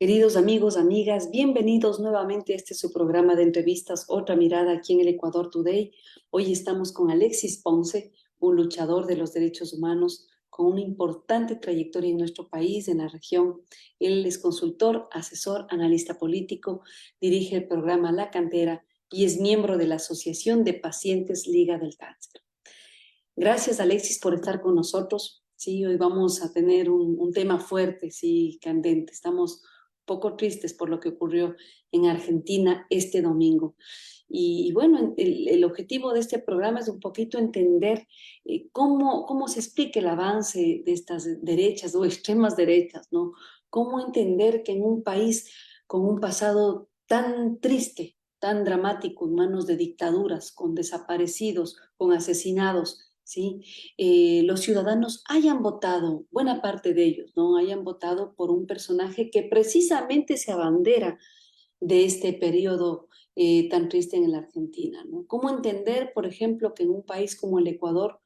Queridos amigos, amigas, bienvenidos nuevamente a este su programa de entrevistas, Otra Mirada aquí en el Ecuador Today. Hoy estamos con Alexis Ponce, un luchador de los derechos humanos con una importante trayectoria en nuestro país, en la región. Él es consultor, asesor, analista político, dirige el programa La Cantera y es miembro de la Asociación de Pacientes Liga del Cáncer. Gracias, Alexis, por estar con nosotros. Sí, hoy vamos a tener un tema fuerte, sí, candente. Estamos un poco tristes por lo que ocurrió en Argentina este domingo. Y bueno, el objetivo de este programa es un poquito entender cómo se explica el avance de estas derechas o extremas derechas, ¿no? Cómo entender que en un país con un pasado tan triste, tan dramático, en manos de dictaduras, con desaparecidos, con asesinados, ¿sí? Los ciudadanos hayan votado, buena parte de ellos, ¿no? Hayan votado por un personaje que precisamente se abandera de este periodo tan triste en la Argentina, ¿no? ¿Cómo entender, por ejemplo, que en un país como el Ecuador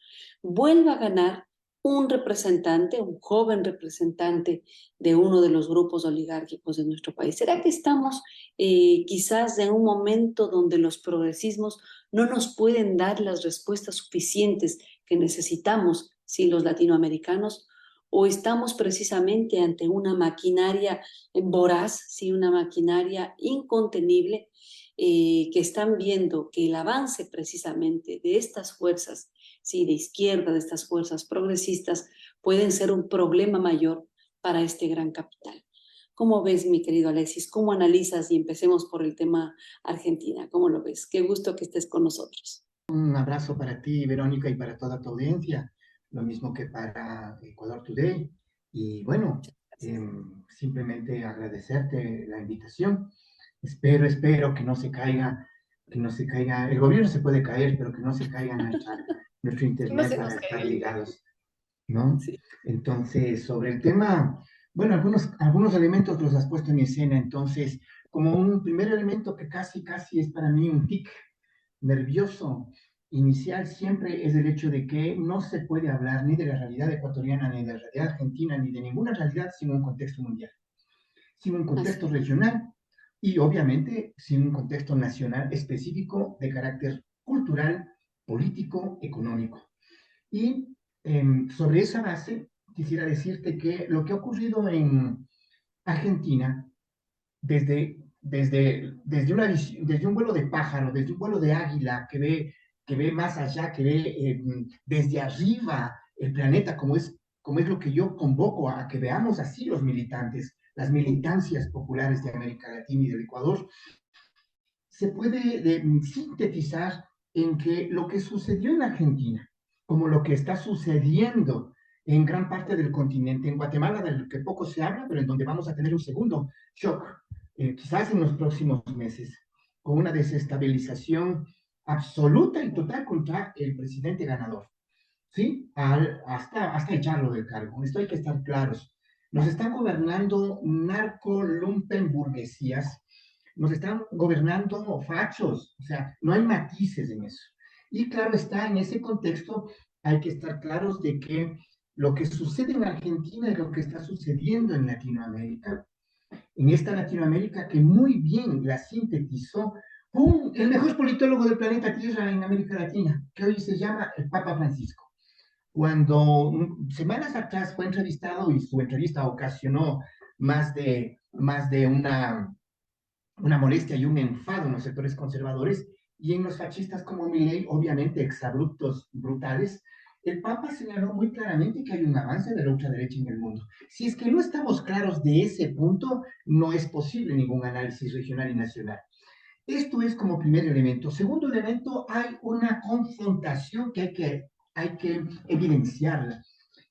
vuelva a ganar un representante, un joven representante de uno de los grupos oligárquicos de nuestro país? ¿Será que estamos quizás en un momento donde los progresismos no nos pueden dar las respuestas suficientes que necesitamos, si los latinoamericanos, o estamos precisamente ante una maquinaria voraz, sí, una maquinaria incontenible, que están viendo que el avance precisamente de estas fuerzas, sí, de izquierda, de estas fuerzas progresistas, pueden ser un problema mayor para este gran capital? ¿Cómo ves, mi querido Alexis? ¿Cómo analizas? Y empecemos por el tema Argentina. ¿Cómo lo ves? Qué gusto que estés con nosotros. Un abrazo para ti, Verónica, y para toda tu audiencia, lo mismo que para Ecuador Today. Y bueno, simplemente agradecerte la invitación. Espero que no se caiga, el gobierno se puede caer, pero que no se caiga nuestro Que no internet se nos para caiga estar el internet. ligados, ¿no? Sí. Entonces, sobre el tema, bueno, algunos elementos los has puesto en escena, entonces, como un primer elemento que casi es para mí un tic nervioso inicial siempre es el hecho de que no se puede hablar ni de la realidad ecuatoriana, ni de la realidad argentina, ni de ninguna realidad sin un contexto mundial, sin un Así. contexto regional y obviamente sin un contexto nacional específico de carácter cultural, político, económico. Y sobre esa base, quisiera decirte que lo que ha ocurrido en Argentina desde un vuelo de pájaro, desde un vuelo de águila que ve más allá, que ve desde arriba el planeta, como es lo que yo convoco a que veamos así los militantes, las militancias populares de América Latina y del Ecuador, se puede sintetizar en que lo que sucedió en Argentina, como lo que está sucediendo en gran parte del continente, en Guatemala, del que poco se habla, pero en donde vamos a tener un segundo shock, quizás en los próximos meses, con una desestabilización absoluta y total contra el presidente ganador, ¿sí? Hasta echarlo del cargo. Esto hay que estar claros. Nos están gobernando narco-lumpen burguesías, nos están gobernando fachos, o sea, no hay matices en eso. Y claro está, en ese contexto hay que estar claros de que lo que sucede en Argentina es lo que está sucediendo en Latinoamérica, en esta Latinoamérica que muy bien la sintetizó el mejor politólogo del planeta Tierra en América Latina, que hoy se llama el Papa Francisco. Cuando semanas atrás fue entrevistado y su entrevista ocasionó más de una molestia y un enfado en los sectores conservadores y en los fascistas como Milei, obviamente exabruptos, brutales, el Papa señaló muy claramente que hay un avance de la ultraderecha en el mundo. Si es que no estamos claros de ese punto, no es posible ningún análisis regional y nacional. Esto es como primer elemento. Segundo elemento, hay una confrontación que hay que evidenciarla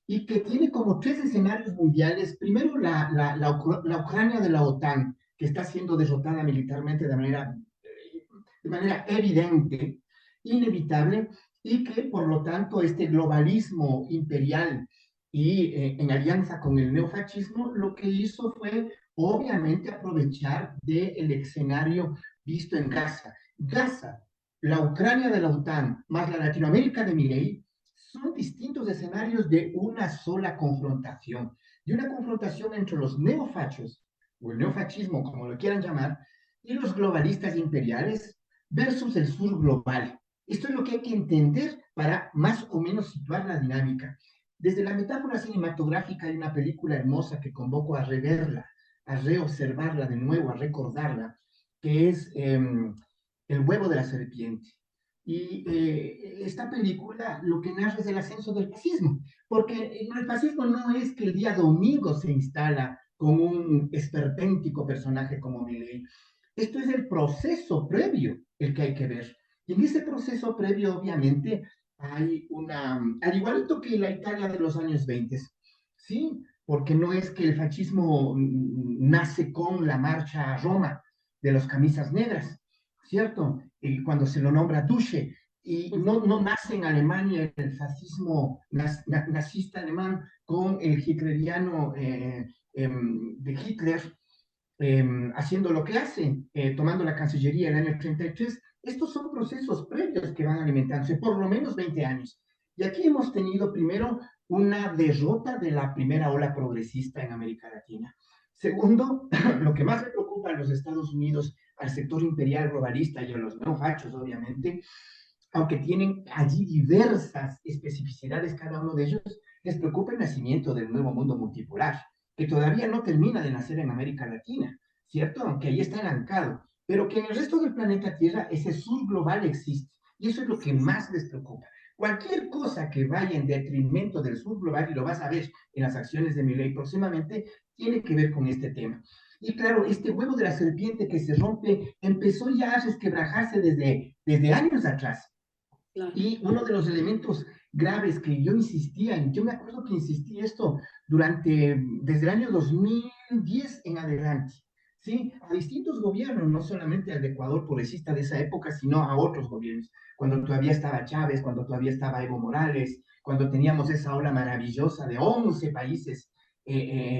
y que tiene como tres escenarios mundiales. Primero, la Ucrania de la OTAN, que está siendo derrotada militarmente de manera evidente, inevitable, y que por lo tanto este globalismo imperial y en alianza con el neofascismo, lo que hizo fue obviamente aprovechar del escenario visto en Gaza. Gaza, la Ucrania de la OTAN, más la Latinoamérica de Milei, son distintos escenarios de una sola confrontación, de una confrontación entre los neofachos, o el neofascismo, como lo quieran llamar, y los globalistas imperiales versus el sur global. Esto es lo que hay que entender para más o menos situar la dinámica. Desde la metáfora cinematográfica hay una película hermosa que convoco a reverla, a reobservarla de nuevo, a recordarla, que es El huevo de la serpiente. Y esta película lo que narra es el ascenso del fascismo, porque el fascismo no es que el día domingo se instala con un esperpéntico personaje como Milei. Esto es el proceso previo el que hay que ver. Y en ese proceso previo, obviamente, hay una, al igualito que la Italia de los años 20, ¿sí? Porque no es que el fascismo nace con la marcha a Roma de los camisas negras, ¿cierto? Cuando se lo nombra Duce, y no nace en Alemania el fascismo nazista alemán con el hitleriano de Hitler haciendo lo que hace, tomando la Cancillería en el año 33. Estos son procesos previos que van alimentándose por lo menos 20 años. Y aquí hemos tenido primero una derrota de la primera ola progresista en América Latina. Segundo, lo que más le preocupa a los Estados Unidos, al sector imperial globalista y a los neofachos, obviamente, aunque tienen allí diversas especificidades cada uno de ellos, les preocupa el nacimiento del nuevo mundo multipolar, que todavía no termina de nacer en América Latina, ¿cierto? Aunque ahí está elancado, pero que en el resto del planeta Tierra ese sur global existe. Y eso es lo que más les preocupa. Cualquier cosa que vaya en detrimento del sur global, y lo vas a ver en las acciones de Milei próximamente, tiene que ver con este tema. Y claro, este huevo de la serpiente que se rompe empezó ya a resquebrajarse desde años atrás. Claro. Y uno de los elementos graves que yo insistía, yo me acuerdo que insistí esto desde el año 2010 en adelante, ¿sí? A distintos gobiernos, no solamente al de Ecuador progresista de esa época, sino a otros gobiernos, cuando todavía estaba Chávez, cuando todavía estaba Evo Morales, cuando teníamos esa ola maravillosa de 11 países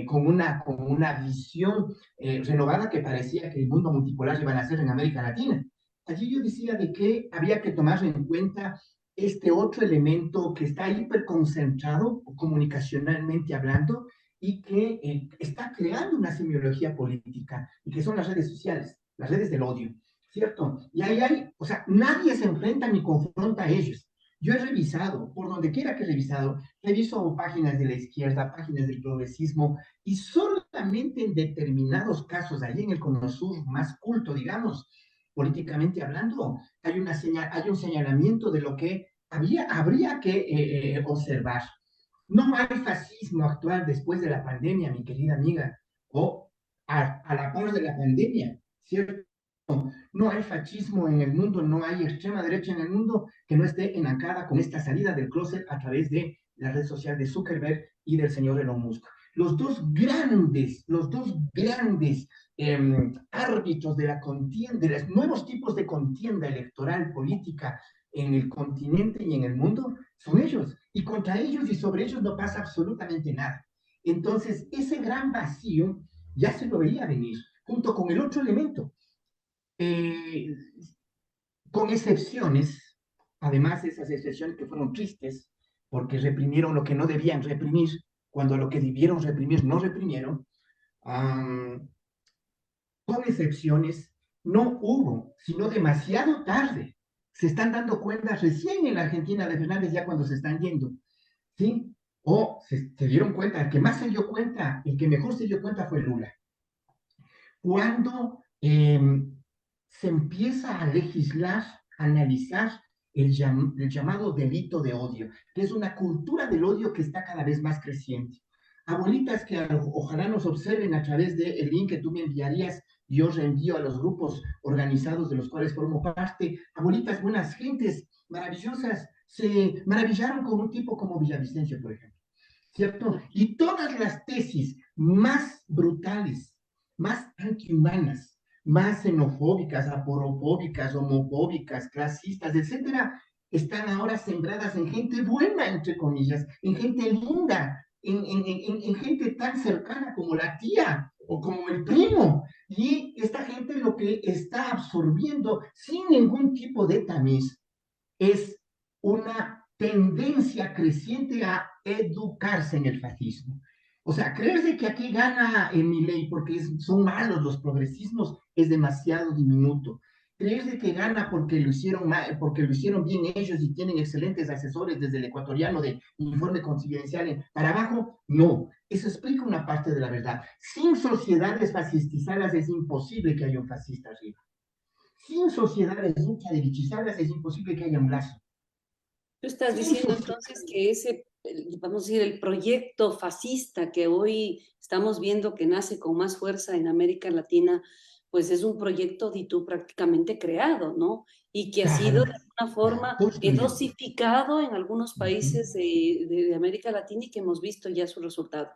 con una visión renovada que parecía que el mundo multipolar iba a nacer en América Latina. Allí yo decía de que había que tomar en cuenta este otro elemento que está hiperconcentrado comunicacionalmente hablando y que está creando una semiología política y que son las redes sociales, las redes del odio, ¿cierto? Y ahí hay, o sea, nadie se enfrenta ni confronta a ellos. Yo he revisado, por donde quiera que he revisado, reviso páginas de la izquierda, páginas del progresismo, y solamente en determinados casos, allí en el Cono Sur más culto, digamos, políticamente hablando, hay un señalamiento de lo que habría que observar. No hay fascismo actual después de la pandemia, mi querida amiga, o a la par de la pandemia, ¿cierto? No hay fascismo en el mundo, no hay extrema derecha en el mundo que no esté enancada con esta salida del closet a través de la red social de Zuckerberg y del señor Elon Musk. Los dos grandes árbitros de la contienda, de los nuevos tipos de contienda electoral política en el continente y en el mundo, son ellos. Y contra ellos y sobre ellos no pasa absolutamente nada. Entonces, ese gran vacío ya se lo veía venir, junto con el otro elemento, eh, con excepciones, además esas excepciones que fueron tristes, porque reprimieron lo que no debían reprimir, cuando lo que debieron reprimir no reprimieron, um, con excepciones, no hubo, sino demasiado tarde. Se están dando cuenta recién en la Argentina de Fernández, ya cuando se están yendo, ¿sí? O se dieron cuenta, el que más se dio cuenta, el que mejor se dio cuenta fue Lula. Cuando se empieza a legislar, a analizar el llamado delito de odio, que es una cultura del odio que está cada vez más creciente. Abuelitas que ojalá nos observen a través del link que tú me enviarías, yo reenvío a los grupos organizados de los cuales formo parte, abuelitas buenas gentes, maravillosas, se maravillaron con un tipo como Villavicencio, por ejemplo, ¿cierto? Y todas las tesis más brutales, más antihumanas, más xenofóbicas, aporofóbicas, homofóbicas, clasistas, etcétera, están ahora sembradas en gente buena, entre comillas, en gente linda, en gente tan cercana como la tía o como el primo. Y esta gente lo que está absorbiendo sin ningún tipo de tamiz es una tendencia creciente a educarse en el fascismo. O sea, creerse que aquí gana Milei porque son malos los progresismos es demasiado diminuto. Creerse que gana porque lo hicieron mal, porque lo hicieron bien ellos y tienen excelentes asesores desde el ecuatoriano de informe confidencial para abajo, no. Eso explica una parte de la verdad. Sin sociedades fascistizadas es imposible que haya un fascista arriba. Sin sociedades ultraderechizadas es imposible que haya un lazo. Tú estás Sin diciendo sociedades. entonces que vamos a decir, el proyecto fascista que hoy estamos viendo que nace con más fuerza en América Latina, pues es un proyecto de tú prácticamente creado, ¿no? Y que ha sido Claro, de alguna claro, forma construido. dosificado en algunos Uh -huh. países de América Latina y que hemos visto ya su resultado.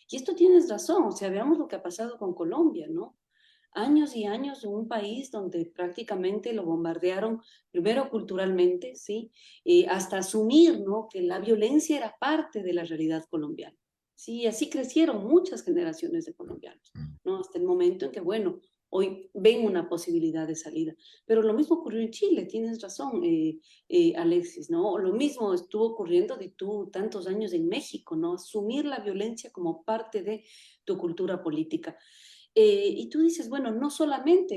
Y esto tienes razón, o sea, veamos lo que ha pasado con Colombia, ¿no? Años y años en un país donde prácticamente lo bombardearon, primero culturalmente, ¿sí? Hasta asumir, ¿no? Que la violencia era parte de la realidad colombiana. Sí, así crecieron muchas generaciones de colombianos, ¿no? Hasta el momento en que, bueno, hoy ven una posibilidad de salida. Pero lo mismo ocurrió en Chile, tienes razón, Alexis, ¿no? Lo mismo estuvo ocurriendo de tú tantos años en México, ¿no? Asumir la violencia como parte de tu cultura política. Y tú dices, bueno, no solamente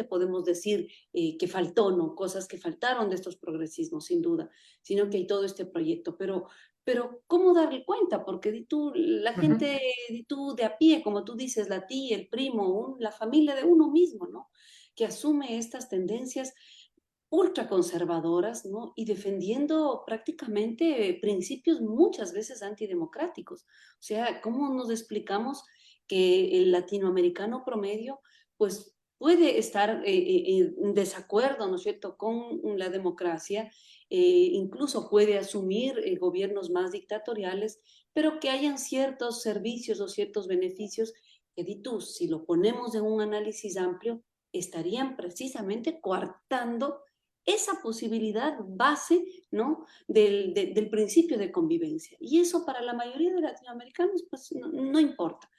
podemos decir que faltó, ¿no? Cosas que faltaron de estos progresismos, sin duda, sino que hay todo este proyecto. Pero ¿cómo darle cuenta? Porque di tú, la Uh -huh. gente, di tú de a pie, como tú dices, la tía, el primo, la familia de uno mismo, ¿no? Que asume estas tendencias ultraconservadoras, ¿no? Y defendiendo prácticamente principios muchas veces antidemocráticos. O sea, ¿cómo nos explicamos que el latinoamericano promedio, pues puede estar en desacuerdo, ¿no es cierto?, con la democracia, incluso puede asumir gobiernos más dictatoriales, pero que hayan ciertos servicios o ciertos beneficios que, di tú, si lo ponemos en un análisis amplio, estarían precisamente coartando esa posibilidad base, ¿no? Del principio de convivencia. Y eso para la mayoría de latinoamericanos, pues no importa.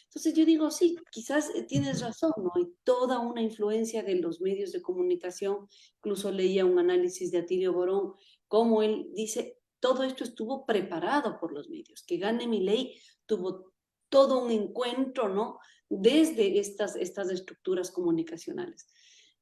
Entonces yo digo, sí, quizás tienes razón, ¿no? Hay toda una influencia de los medios de comunicación. Incluso leía un análisis de Atilio Borón, como él dice, todo esto estuvo preparado por los medios. Que gane Milei tuvo todo un encuentro, ¿no? Desde estas estructuras comunicacionales.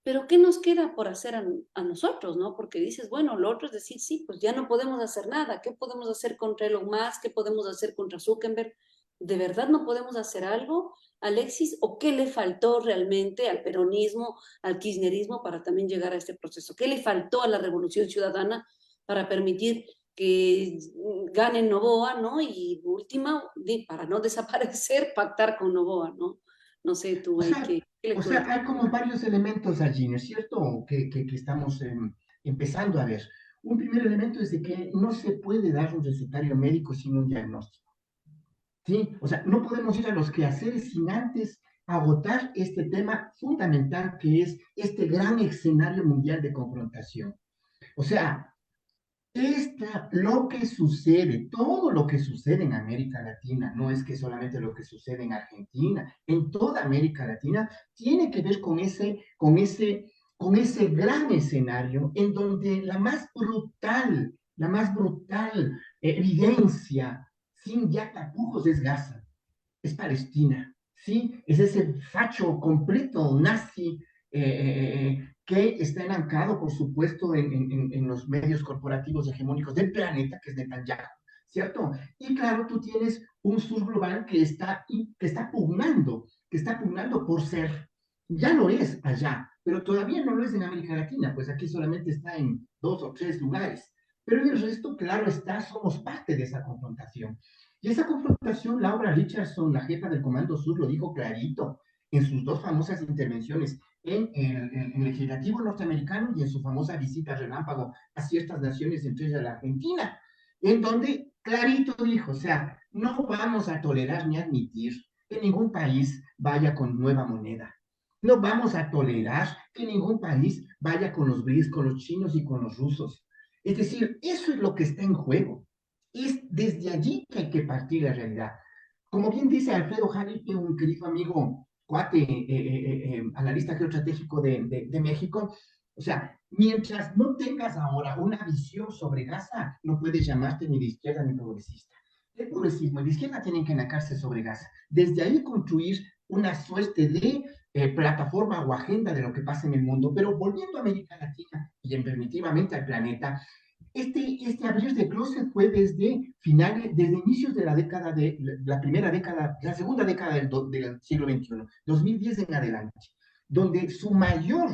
Pero ¿qué nos queda por hacer a nosotros, no? Porque dices, bueno, lo otro es decir, sí, pues ya no podemos hacer nada. ¿Qué podemos hacer contra Elon Musk? ¿Qué podemos hacer contra Zuckerberg? ¿De verdad no podemos hacer algo, Alexis? ¿O qué le faltó realmente al peronismo, al kirchnerismo para también llegar a este proceso? ¿Qué le faltó a la Revolución Ciudadana para permitir que gane Novoa, ¿no? Y última, para no desaparecer, pactar con Novoa, ¿no? No sé tú, O sea, ¿qué o lectura sea, tienes? hay como varios elementos allí, ¿no es cierto? Que estamos empezando a ver. Un primer elemento es de que no se puede dar un recetario médico sin un diagnóstico. ¿Sí? O sea, no podemos ir a los quehaceres sin antes agotar este tema fundamental que es este gran escenario mundial de confrontación. O sea, lo que sucede, todo lo que sucede en América Latina, no es que solamente lo que sucede en Argentina, en toda América Latina, tiene que ver con ese gran escenario en donde la más brutal evidencia, sin ya tapujos, es Gaza, es Palestina, ¿sí? Es ese facho completo nazi que está enancado, por supuesto, en los medios corporativos hegemónicos del planeta, que es Netanyahu, ¿cierto? Y claro, tú tienes un sur global que está pugnando por ser, ya lo es allá, pero todavía no lo es en América Latina, pues aquí solamente está en 2 o 3 lugares. Pero en el resto, claro está, somos parte de esa confrontación. Y esa confrontación, Laura Richardson, la jefa del Comando Sur, lo dijo clarito en sus 2 famosas intervenciones en el legislativo norteamericano y en su famosa visita relámpago a ciertas naciones, entre ellas la Argentina, en donde clarito dijo, o sea, no vamos a tolerar ni admitir que ningún país vaya con nueva moneda. No vamos a tolerar que ningún país vaya con los BRICS, con los chinos y con los rusos. Es decir, eso es lo que está en juego. Es desde allí que hay que partir la realidad. Como bien dice Alfredo Haneke, un querido amigo, cuate, analista geoestratégico de México, o sea, mientras no tengas ahora una visión sobre Gaza, no puedes llamarte ni de izquierda ni progresista. el progresismo y la izquierda tienen que enfocarse sobre Gaza. Desde ahí construir una suerte de plataforma o agenda de lo que pasa en el mundo. Pero volviendo a América Latina y en definitivamente al planeta, este abrir de closet fue desde finales, desde inicios de la década de, la primera década, la segunda década del siglo XXI, 2010 en adelante, donde su mayor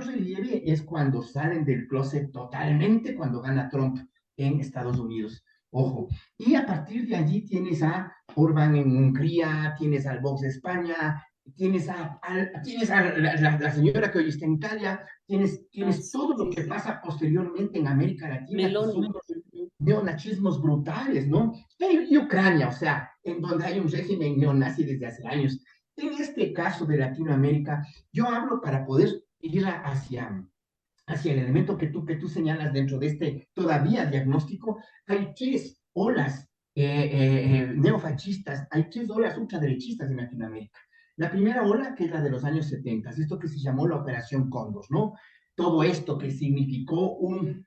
relieve es cuando salen del closet totalmente, cuando gana Trump en Estados Unidos. Ojo, y a partir de allí tienes a Orbán en Hungría, tienes al Vox de España, tienes a la señora que hoy está en Italia, tienes Así todo lo que es. pasa posteriormente en América Latina, que son Meloni. los neonazismos brutales, ¿no? Y Ucrania, o sea, en donde hay un régimen neonazi desde hace años. En este caso de Latinoamérica, yo hablo para poder ir hacia el elemento que tú señalas dentro de este todavía diagnóstico. Hay tres olas neofascistas, hay tres olas ultraderechistas en Latinoamérica. La primera ola, que es la de los años 70, esto que se llamó la Operación Cóndor, ¿no? Todo esto que significó un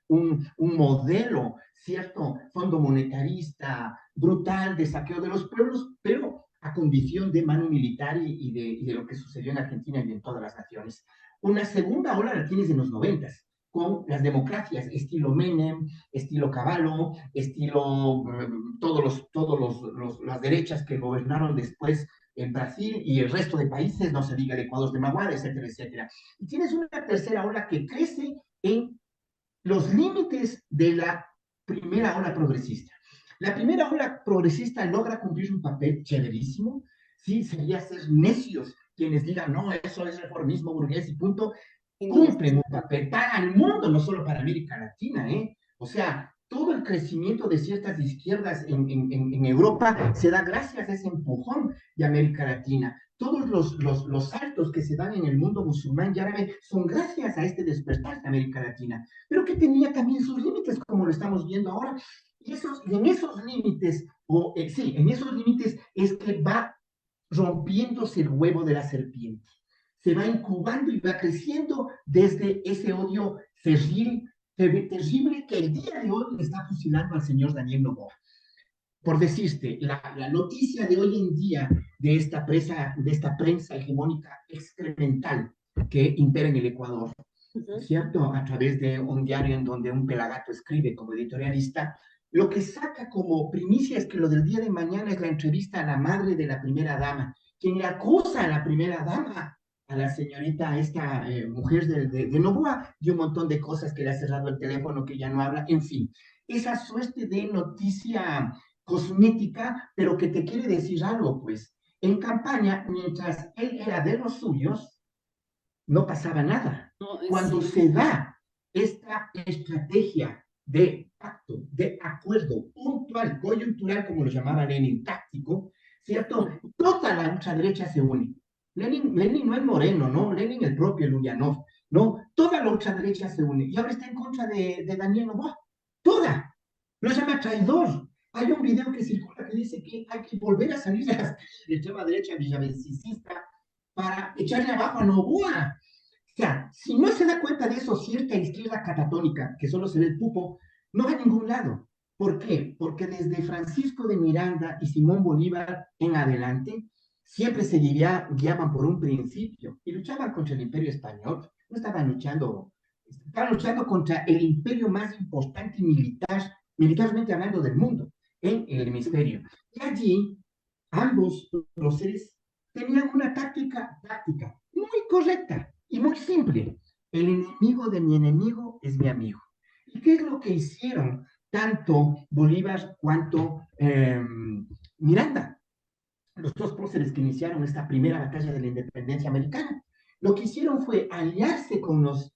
modelo, ¿cierto? Fondo monetarista, brutal, de saqueo de los pueblos, pero a condición de mano militar y de lo que sucedió en Argentina y en todas las naciones. Una segunda ola la tienes en los 90 con las democracias, estilo Menem, estilo Cavallo, estilo las derechas que gobernaron después en Brasil y el resto de países, no se diga el Ecuador de Maguara, etcétera, etcétera. Y tienes una tercera ola que crece en los límites de la primera ola progresista. La primera ola progresista logra cumplir un papel chéverísimo, sí, sería ser necios quienes digan, no, eso es reformismo burgués y punto, Sin duda. cumplen un papel para el mundo, no solo para América Latina, ¿eh? O sea, todo el crecimiento de ciertas izquierdas en Europa se da gracias a ese empujón de América Latina. Todos los saltos que se dan en el mundo musulmán y árabe son gracias a este despertar de América Latina, pero que tenía también sus límites, como lo estamos viendo ahora. Y en esos límites, sí, en esos límites es que va rompiéndose el huevo de la serpiente. Se va incubando y va creciendo desde ese odio terrible que el día de hoy le está fusilando al señor Daniel Noboa. Por decirte, la noticia de hoy en día de esta prensa hegemónica excremental que impera en el Ecuador, ¿cierto? A través de un diario en donde un pelagato escribe como editorialista, lo que saca como primicia es que lo del día de mañana es la entrevista a la madre de la primera dama, quien le acusa a la primera dama, a la señorita, esta mujer de Novoa, y un montón de cosas que le ha cerrado el teléfono, que ya no habla, en fin. Esa suerte de noticia cosmética, pero que te quiere decir algo, pues. En campaña, mientras él era de los suyos, no pasaba nada. No, Cuando sí. se da esta estrategia de pacto, de acuerdo puntual, coyuntural, como lo llamaba Lenin, táctico, ¿cierto? Toda la ultraderecha se une. Lenin no es Moreno, ¿no? Lenin el propio Luyanov, ¿no? Toda la ultraderecha se une. Y ahora está en contra de Daniel Noboa. Toda. Lo llama traidor. Hay un video que circula que dice que hay que volver a salir de las de extrema derecha villavencicista para echarle abajo a Noboa. O sea, si no se da cuenta de eso, cierta izquierda catatónica, que solo se ve el pupo, no va a ningún lado. ¿Por qué? Porque desde Francisco de Miranda y Simón Bolívar en adelante, siempre se guiaban por un principio y luchaban contra el imperio español. No estaban luchando contra el imperio más importante militarmente hablando del mundo, en el hemisferio. Y allí, ambos los seres tenían una táctica muy correcta y muy simple. El enemigo de mi enemigo es mi amigo. ¿Y qué es lo que hicieron tanto Bolívar cuanto Miranda? Los dos próceres que iniciaron esta primera batalla de la independencia americana. Lo que hicieron fue aliarse con los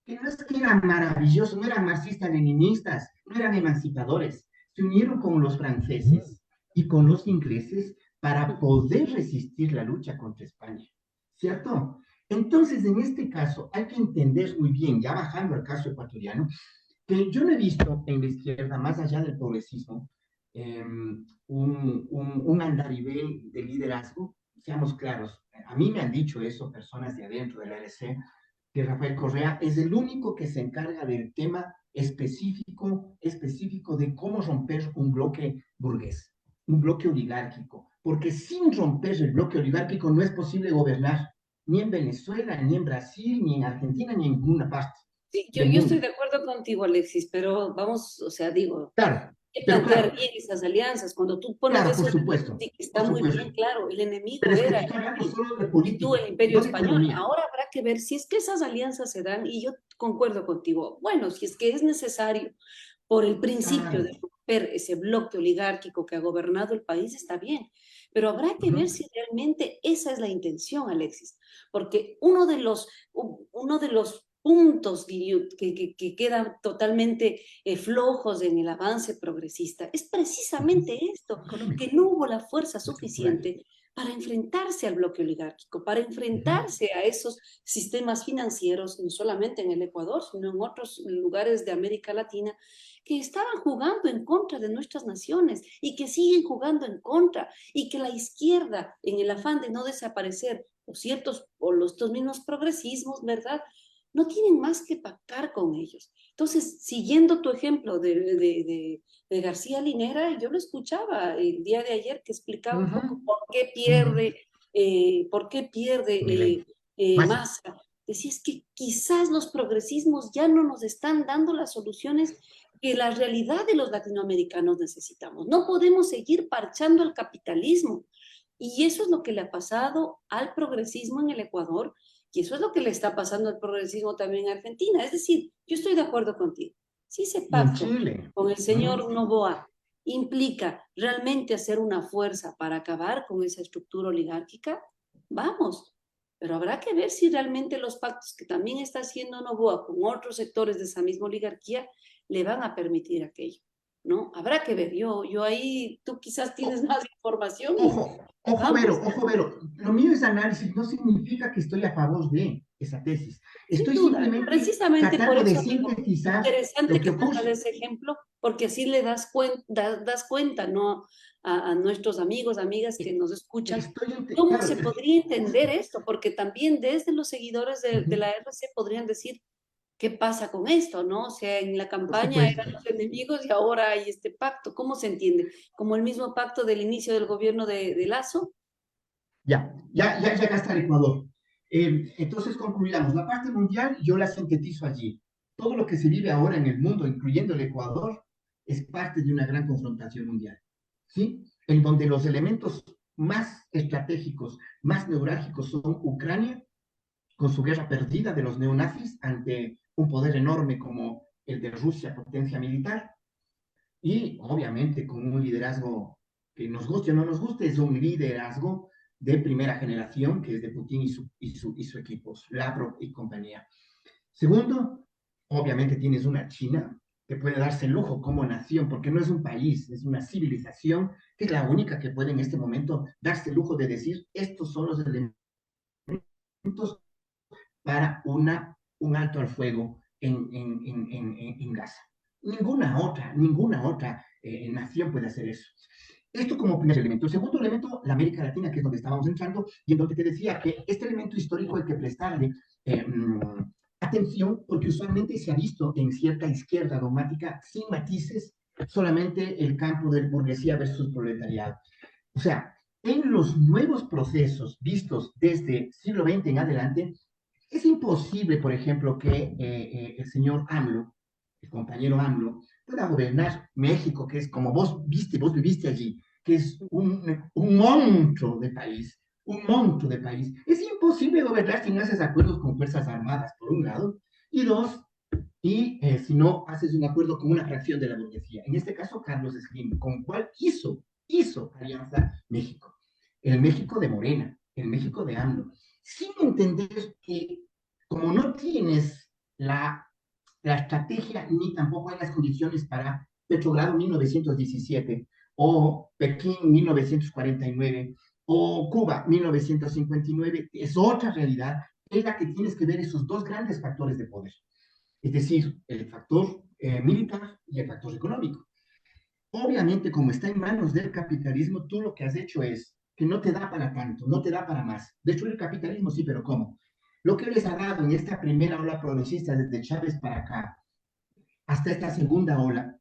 que no es que eran maravillosos, no eran marxistas-leninistas, no eran emancipadores, se unieron con los franceses y con los ingleses para poder resistir la lucha contra España, ¿cierto? Entonces, en este caso, hay que entender muy bien, ya bajando al caso ecuatoriano, que yo no he visto en la izquierda, más allá del progresismo, un andarivel de liderazgo. Seamos claros, a mí me han dicho eso personas de adentro del RC, que Rafael Correa es el único que se encarga del tema específico de cómo romper un bloque burgués, un bloque oligárquico, porque sin romper el bloque oligárquico no es posible gobernar ni en Venezuela, ni en Brasil, ni en Argentina, ni en ninguna parte Sí, yo, del yo estoy mundo. de acuerdo contigo, Alexis, pero vamos, o sea, digo, Claro, hay que pero plantear claro, bien esas alianzas. Cuando tú pones claro, eso, sí, que por está muy supuesto. bien, claro, el Pero enemigo es que te era estoy hablando el, solo de y tú el política, imperio no de español. economía. Ahora habrá que ver si es que esas alianzas se dan, y yo concuerdo contigo, bueno, si es que es necesario por el principio Claro. de romper ese bloque oligárquico que ha gobernado el país, está bien, pero habrá que ver Ujú. si realmente esa es la intención, Alexis, porque uno de los puntos que quedan totalmente flojos en el avance progresista es Ujú. precisamente esto, Económico, que no hubo la fuerza estructural. suficiente para enfrentarse al bloque oligárquico, para Ujú. enfrentarse a esos sistemas financieros, no solamente en el Ecuador, sino en otros lugares de América Latina, que estaban jugando en contra de nuestras naciones y que siguen jugando en contra, y que la izquierda, en el afán de no desaparecer, o ciertos, o los estos mismos progresismos, ¿verdad? No tienen más que pactar con ellos. Entonces, siguiendo tu ejemplo de García Linera, yo lo escuchaba el día de ayer que explicaba un Ujú. poco Ujú. por qué pierde Milei. Massa. Massa. Decía, es que quizás los progresismos ya no nos están dando las soluciones que la realidad de los latinoamericanos necesitamos. No podemos seguir parchando el capitalismo. Y eso es lo que le ha pasado al progresismo en el Ecuador, y eso es lo que le está pasando al progresismo también en Argentina. Es decir, yo estoy de acuerdo contigo. Si ese Y en pacto Chile. con el Ujú. señor Noboa implica realmente hacer una fuerza para acabar con esa estructura oligárquica, vamos. Pero habrá que ver si realmente los pactos que también está haciendo Noboa con otros sectores de esa misma oligarquía le van a permitir aquello, ¿no? Habrá que ver. Yo ahí, tú quizás tienes más información y vamos. Ojo, Vero. Lo mío es análisis, no significa que estoy a favor de esa tesis. Sin Estoy duda, simplemente precisamente por tratando de eso digo, sintetizar lo interesante que que pongas ocurre. ese ejemplo, porque así le das cuenta, ¿no? A nuestros amigos, amigas que nos escuchan, cómo Claro, se podría entender esto, porque también desde los seguidores de ujú, la RC podrían decir, ¿qué pasa con esto, no? O sea, en la por campaña supuesto. eran los enemigos y ahora hay este pacto. ¿Cómo se entiende? Como el mismo pacto del inicio del gobierno de Lazo. Ya está el Ecuador. Entonces concluyamos. La parte mundial yo la sintetizo allí. Todo lo que se vive ahora en el mundo, incluyendo el Ecuador, es parte de una gran confrontación mundial, ¿sí? En donde los elementos más estratégicos, más neurálgicos son Ucrania, con su guerra perdida de los neonazis ante un poder enorme como el de Rusia, potencia militar, y obviamente con un liderazgo que nos guste o no nos guste, es un liderazgo de primera generación, que es de Putin y su equipo, Lavrov y compañía. Segundo, obviamente tienes una China que puede darse el lujo como nación, porque no es un país, es una civilización que es la única que puede en este momento darse el lujo de decir, estos son los elementos para un alto al fuego en Gaza. Ninguna otra nación puede hacer eso. Esto como primer elemento. El segundo elemento, la América Latina, que es donde estábamos entrando, y en donde te decía que este elemento histórico hay que prestarle atención, porque usualmente se ha visto en cierta izquierda dogmática, sin matices, solamente el campo del burguesía versus proletariado. O sea, en los nuevos procesos vistos desde siglo XX en adelante, es imposible, por ejemplo, que el señor AMLO, el compañero AMLO, pueda gobernar México, que es como vos viviste allí, que es un monstruo de país. Es imposible gobernar si no haces acuerdos con Fuerzas Armadas, por un lado, y dos, si no haces un acuerdo con una fracción de la burguesía. En este caso, Carlos Slim, con cual hizo alianza México. El México de Morena, el México de AMLO, sin entender que como no tienes la estrategia ni tampoco hay las condiciones para Petrogrado 1917 o Pekín 1949 o Cuba 1959, es otra realidad, es la que tienes que ver esos dos grandes factores de poder, es decir, el factor militar y el factor económico. Obviamente, como está en manos del capitalismo, tú lo que has hecho es que no te da para tanto, no te da para más. Destruir el capitalismo, sí, pero ¿cómo? Lo que les ha dado en esta primera ola progresista desde Chávez para acá, hasta esta segunda ola,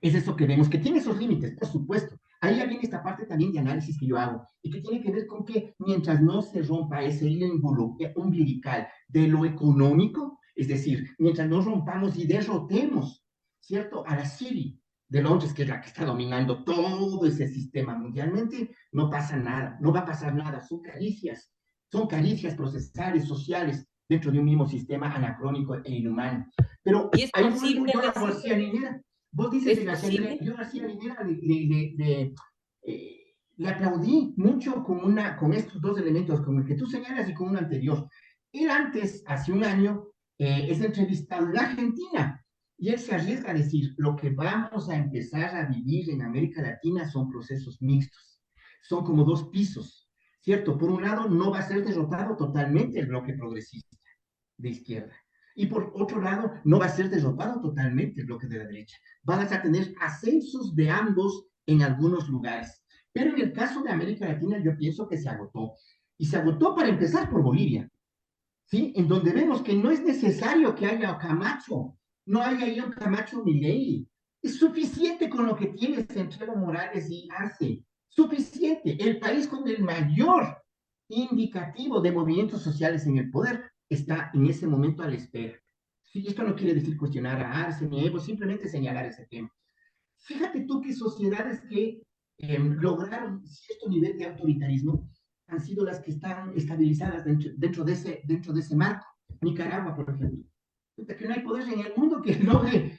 es eso que vemos, que tiene esos límites, por supuesto. Ahí ya viene esta parte también de análisis que yo hago, y que tiene que ver con que mientras no se rompa ese hilo umbilical de lo económico, es decir, mientras no rompamos y derrotemos, ¿cierto?, a la City de Londres, que es la que está dominando todo ese sistema mundialmente, no pasa nada, no va a pasar nada, son caricias procesales, sociales, dentro de un mismo sistema anacrónico e inhumano. Pero ¿Y es ahí vuelvo posible, yo a Alexis? García Linera. Vos dices ¿Es de García Linera, posible? yo a García Linera le aplaudí mucho con estos dos elementos, con el que tú señalas y con uno anterior. Él antes, hace un año, es entrevistado en Argentina y él se arriesga a decir, lo que vamos a empezar a vivir en América Latina son procesos mixtos, son como dos pisos, ¿cierto? Por un lado, no va a ser derrotado totalmente el bloque progresista de izquierda. Y por otro lado, no va a ser derrotado totalmente el bloque de la derecha. Van a tener ascensos de ambos en algunos lugares. Pero en el caso de América Latina, yo pienso que se agotó. Y se agotó para empezar por Bolivia, ¿sí? En donde vemos que no es necesario que haya Camacho, no hay ahí un Camacho Milei. Es suficiente con lo que tienes entre Evo Morales y Arce. Suficiente. El país con el mayor indicativo de movimientos sociales en el poder está en ese momento a la espera. Sí, esto no quiere decir cuestionar a Arce ni a Evo, simplemente señalar ese tema. Fíjate tú que sociedades que lograron cierto nivel de autoritarismo han sido las que están estabilizadas dentro de ese marco. Nicaragua, por ejemplo. Que no hay poder en el mundo que logre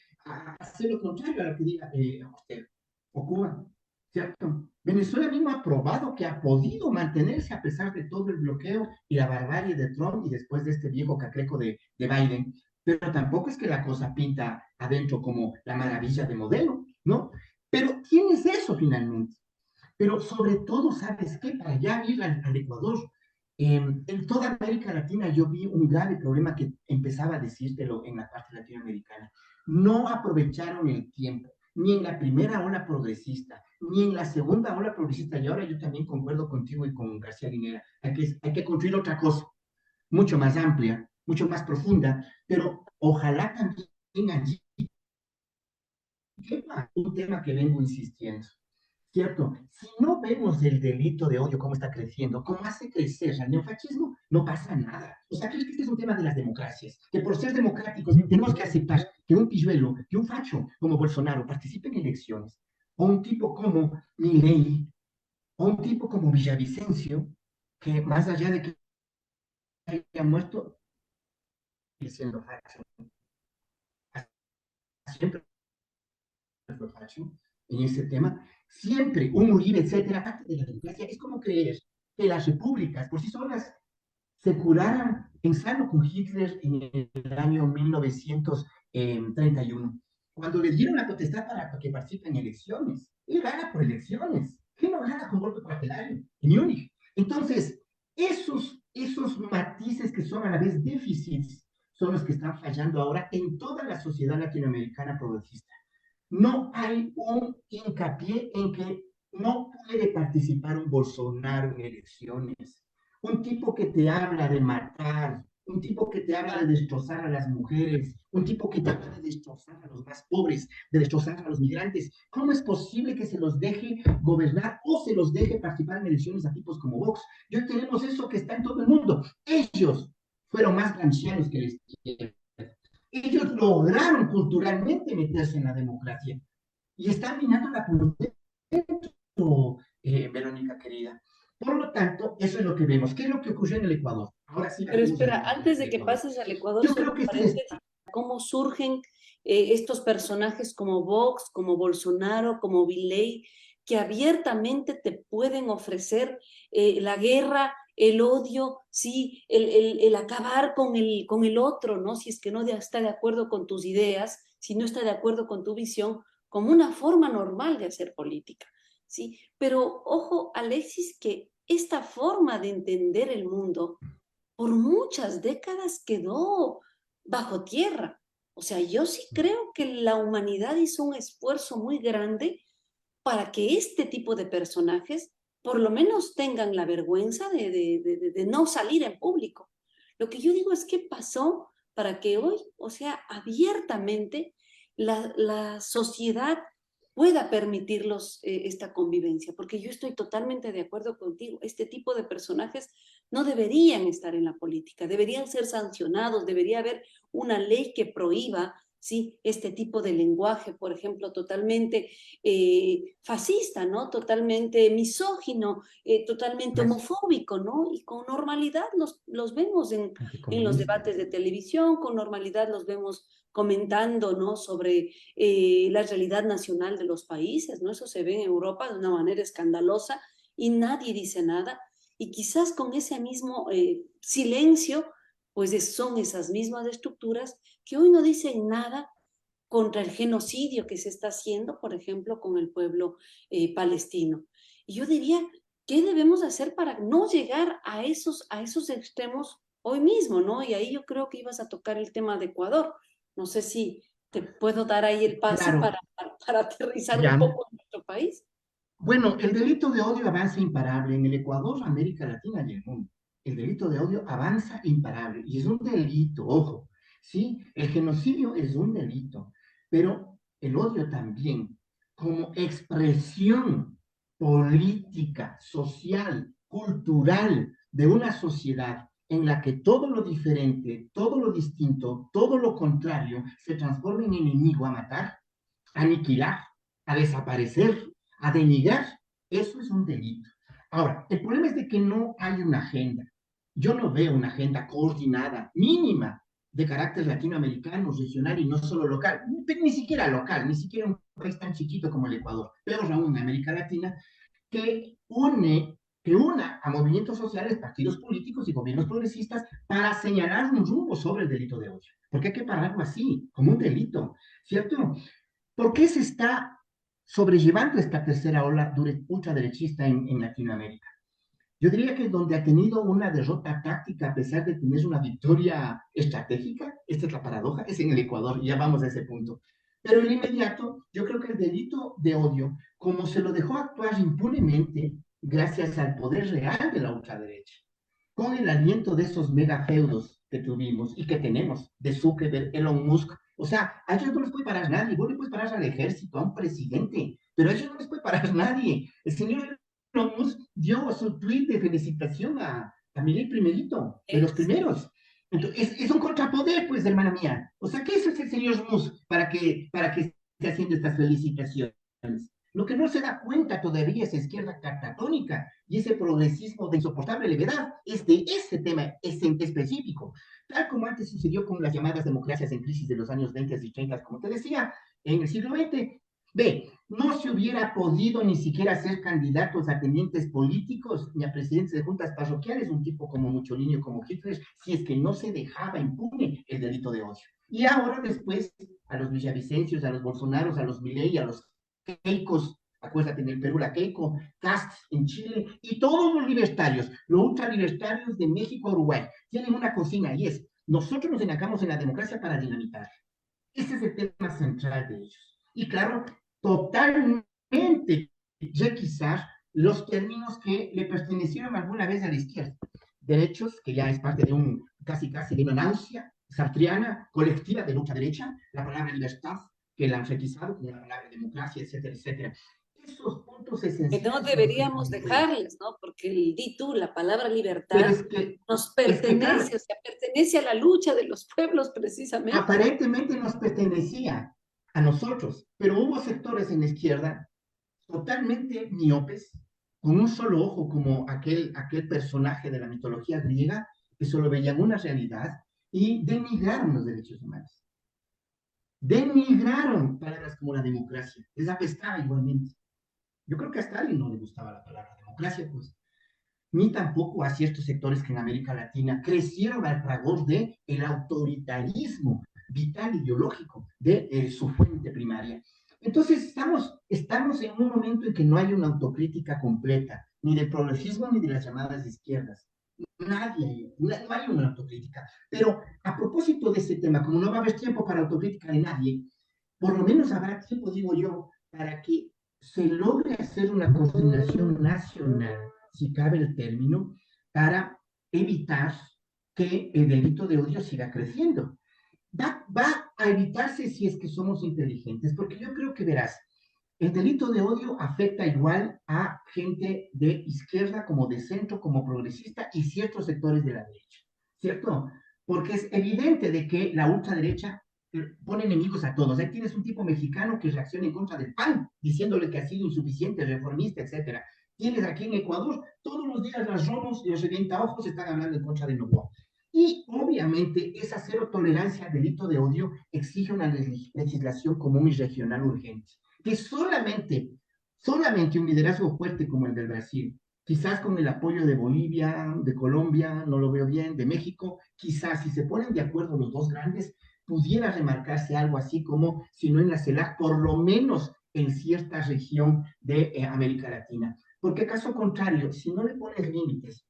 hacer lo contrario a lo que diga usted. O Cuba, ¿cierto? Venezuela mismo ha probado que ha podido mantenerse a pesar de todo el bloqueo y la barbarie de Trump y después de este viejo cacreco de Biden. Pero tampoco es que la cosa pinta adentro como la maravilla de modelo, ¿no? Pero tienes eso finalmente. Pero sobre todo, ¿sabes qué? Para ya ir al Ecuador, en toda América Latina yo vi un grave problema que empezaba a decírtelo en la parte latinoamericana. No aprovecharon el tiempo, ni en la primera ola progresista, ni en la segunda ola progresista. Y ahora yo también concuerdo contigo y con García Linera. Hay que construir otra cosa, mucho más amplia, mucho más profunda, pero ojalá también allí un tema que vengo insistiendo. ¿Cierto? Si no vemos el delito de odio, cómo está creciendo, cómo hace crecer al neofascismo, no pasa nada. O sea, ¿crees que este es un tema de las democracias? Que por ser democráticos tenemos que aceptar que un pilluelo, que un facho como Bolsonaro participe en elecciones, o un tipo como Milei, o un tipo como Villavicencio, que más allá de que haya muerto, sigue siendo facho. Siempre fue facho en ese tema. Siempre un Uribe, etcétera, parte de la democracia. Es como creer que las repúblicas por sí solas se curaran en sano con Hitler en el año 1931, cuando le dieron la potestad para que participe en elecciones. Él gana por elecciones. ¿Qué no gana con golpe cuartelario en Múnich? Entonces, esos matices que son a la vez déficits son los que están fallando ahora en toda la sociedad latinoamericana progresista. No hay un hincapié en que no puede participar un Bolsonaro en elecciones. Un tipo que te habla de matar, un tipo que te habla de destrozar a las mujeres, un tipo que te habla de destrozar a los más pobres, de destrozar a los migrantes. ¿Cómo es posible que se los deje gobernar o se los deje participar en elecciones a tipos como Vox? Y hoy tenemos eso que está en todo el mundo. Ellos fueron más gramscianos que la izquierda. Ellos lograron culturalmente meterse en la democracia y están minando la por dentro, Verónica querida. Por lo tanto, eso es lo que vemos. ¿Qué es lo que ocurrió en el Ecuador? Ahora sí Pero bajemos espera, antes al de que Ecuador. pases al Ecuador, Yo solo creo un que este es paréntesis, cómo surgen estos personajes como Vox, como Bolsonaro, como Milei, que abiertamente te pueden ofrecer la guerra, el odio, sí, el acabar con el otro, ¿no? Si es que no está de acuerdo con tus ideas, si no está de acuerdo con tu visión, como una forma normal de hacer política, ¿sí? Pero ojo, Alexis, que esta forma de entender el mundo por muchas décadas quedó bajo tierra. O sea, yo sí creo que la humanidad hizo un esfuerzo muy grande para que este tipo de personajes por lo menos tengan la vergüenza de no salir en público. Lo que yo digo es qué pasó para que hoy, o sea, abiertamente la sociedad pueda permitirlos esta convivencia, porque yo estoy totalmente de acuerdo contigo. Este tipo de personajes no deberían estar en la política, deberían ser sancionados, debería haber una ley que prohíba, ¿sí?, este tipo de lenguaje, por ejemplo, totalmente fascista, ¿no? Totalmente misógino, totalmente Gracias. homofóbico, ¿no? Y con normalidad los vemos en los Anticomunista. debates de televisión, con normalidad los vemos comentando, ¿no?, sobre la realidad nacional de los países, ¿no? Eso se ve en Europa de una manera escandalosa y nadie dice nada. Y quizás con ese mismo silencio, pues son esas mismas estructuras que hoy no dicen nada contra el genocidio que se está haciendo, por ejemplo, con el pueblo palestino. Y yo diría, ¿qué debemos hacer para no llegar a esos extremos hoy mismo, ¿no? Y ahí yo creo que ibas a tocar el tema de Ecuador. No sé si te puedo dar ahí el pase Claro, para aterrizar un ya. poco en nuestro país. Bueno, el delito de odio avanza imparable en el Ecuador, América Latina y el mundo. El delito de odio avanza imparable y es un delito, ojo, ¿sí? El genocidio es un delito, pero el odio también, como expresión política, social, cultural de una sociedad en la que todo lo diferente, todo lo distinto, todo lo contrario se transforma en enemigo a matar, a aniquilar, a desaparecer, a denigrar, eso es un delito. Ahora, el problema es de que no hay una agenda. Yo no veo una agenda coordinada, mínima, de carácter latinoamericano, regional y no solo local, pero ni siquiera local, ni siquiera un país tan chiquito como el Ecuador, peor aún en América Latina, que que una a movimientos sociales, partidos políticos y gobiernos progresistas para señalar un rumbo sobre el delito de odio. Porque hay que pararlo así, como un delito, ¿cierto? ¿Por qué se está sobrellevando esta tercera ola ultraderechista en Latinoamérica? Yo diría que donde ha tenido una derrota táctica a pesar de tener una victoria estratégica, esta es la paradoja, es en el Ecuador, y ya vamos a ese punto. Pero en inmediato, yo creo que el delito de odio, como se lo dejó actuar impunemente gracias al poder real de la ultraderecha, con el aliento de esos megafeudos que tuvimos y que tenemos, de Zuckerberg, Elon Musk. O sea, a ellos no les puede parar nadie. Vos le puedes parar al ejército, a un presidente, pero a ellos no les puede parar nadie. El señor Elon Musk dio su tweet de felicitación a Miguel Primerito, de los Es, primeros. Entonces, es un contrapoder, pues, hermana mía. O sea, ¿qué es el señor Musk para que esté haciendo estas felicitaciones? Lo que no se da cuenta todavía esa izquierda catatónica y ese progresismo de insoportable levedad es de ese tema específico, tal como antes sucedió con las llamadas democracias en crisis de los años 20 y 30, como te decía, en el siglo XX. Ve, no se hubiera podido ni siquiera ser candidatos a tenientes políticos ni a presidentes de juntas parroquiales, un tipo como Mussolini o como Hitler, si es que no se dejaba impune el delito de odio. Y ahora después, a los Villavicencios, a los Bolsonaros, a los Milei, a los Keikos, acuérdate en el Perú, la Keiko, Cast en Chile, y todos los libertarios, los ultralibertarios de México, Uruguay, tienen una consigna y es, nosotros nos enacamos en la democracia para dinamitar. Ese es el tema central de ellos. Y claro, totalmente requisar los términos que le pertenecieron alguna vez a la izquierda. Derechos, que ya es parte de un casi de una náusea sartriana colectiva de lucha derecha, la palabra libertad, que la han requisado como la palabra democracia, etcétera, etcétera. Esos puntos que no esenciales son los que están deberíamos en juego. dejarles, ¿no? Porque el di tú, la palabra Pero libertad nos claro, pertenece, o sea, pertenece a la lucha de los pueblos precisamente. aparentemente nos pertenecía a nosotros, pero hubo sectores en la izquierda totalmente miopes, con un solo ojo, como aquel personaje de la mitología griega, que solo veían una realidad y denigraron los derechos humanos. Denigraron palabras como la democracia, les apestaba igualmente. Yo creo que a Stalin no le gustaba la palabra democracia, pues, ni tampoco a ciertos sectores que en América Latina crecieron al fragor de el autoritarismo vital ideológico de su fuente primaria. Entonces estamos en un momento en que no hay una autocrítica completa, ni del progresismo ni de las llamadas izquierdas. Nadie, no hay una autocrítica. Pero a propósito de ese tema, como no va a haber tiempo para autocrítica de nadie, por lo menos habrá tiempo, digo yo, para que se logre hacer una coordinación nacional, si cabe el término, para evitar que el delito de odio siga creciendo. Va a evitarse si es que somos inteligentes, porque yo creo que verás, el delito de odio afecta igual a gente de izquierda como de centro, como progresista y ciertos sectores de la derecha, ¿cierto? Porque es evidente de que la ultraderecha pone enemigos a todos. Ahí tienes un tipo mexicano que reacciona en contra del PAN, diciéndole que ha sido insuficiente, reformista, etcétera. Tienes aquí en Ecuador, todos los días las romos y los revientaojos están hablando en contra de Novoa. Y obviamente esa cero tolerancia al delito de odio exige una legislación común y regional urgente, que solamente un liderazgo fuerte como el del Brasil, quizás con el apoyo de Bolivia, de Colombia, no lo veo bien, de México, quizás si se ponen de acuerdo los dos grandes, pudiera remarcarse algo así como, si no en la CELAC, por lo menos en cierta región de América Latina. Porque caso contrario, si no le pones límites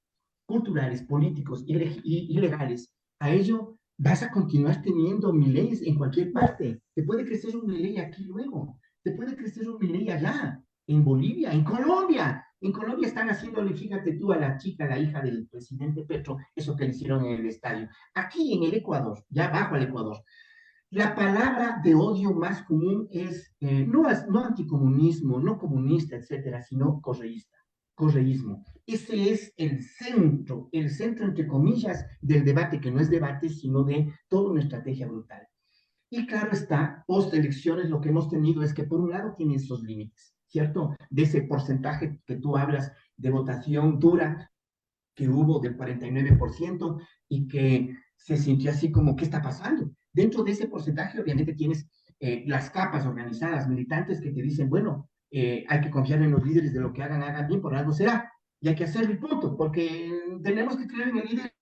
culturales, políticos y legales, a ello vas a continuar teniendo Mileis en cualquier parte. Te puede crecer un Milei aquí luego, te puede crecer un Milei allá, en Bolivia, en Colombia. En Colombia están haciéndole, fíjate tú, a la chica, la hija del presidente Petro, eso que le hicieron en el estadio. Aquí en el Ecuador, ya bajo el Ecuador, la palabra de odio más común es no anticomunismo, no comunista, etcétera, sino correísta, correísmo. Ese es el centro entre comillas del debate, que no es debate, sino de toda una estrategia brutal. Y claro está, post elecciones lo que hemos tenido es que por un lado tiene esos límites, ¿cierto? De ese porcentaje que tú hablas de votación dura que hubo del 49% y que se sintió así como, ¿qué está pasando? Dentro de ese porcentaje, obviamente, tienes las capas organizadas, militantes que te dicen, bueno, hay que confiar en los líderes de lo que hagan, hagan bien, por algo será. Y hay que hacerlo y punto, porque tenemos que creer en el líder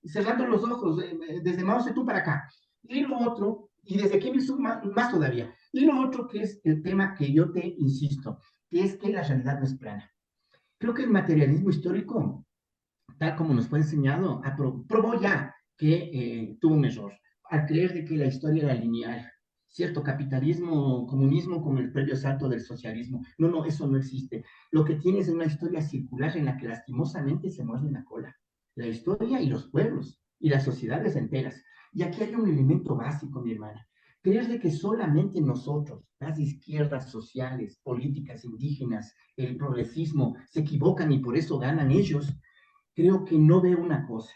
cerrando los ojos, desde Mao Zedong para acá. Y lo otro, y desde Kim Il-sung más todavía, y lo otro que es el tema que yo te insisto, que es que la realidad no es plana. Creo que el materialismo histórico tal como nos fue enseñado, probó ya que tuvo un error al creer de que la historia era lineal. Cierto, capitalismo, comunismo como el previo salto del socialismo. No, no, eso no existe. Lo que tienes es una historia circular en la que lastimosamente se muerde la cola. La historia y los pueblos y las sociedades enteras. Y aquí hay un elemento básico, mi hermana. Creer de que solamente nosotros, las izquierdas sociales, políticas, indígenas, el progresismo, se equivocan y por eso ganan ellos, creo que no veo una cosa,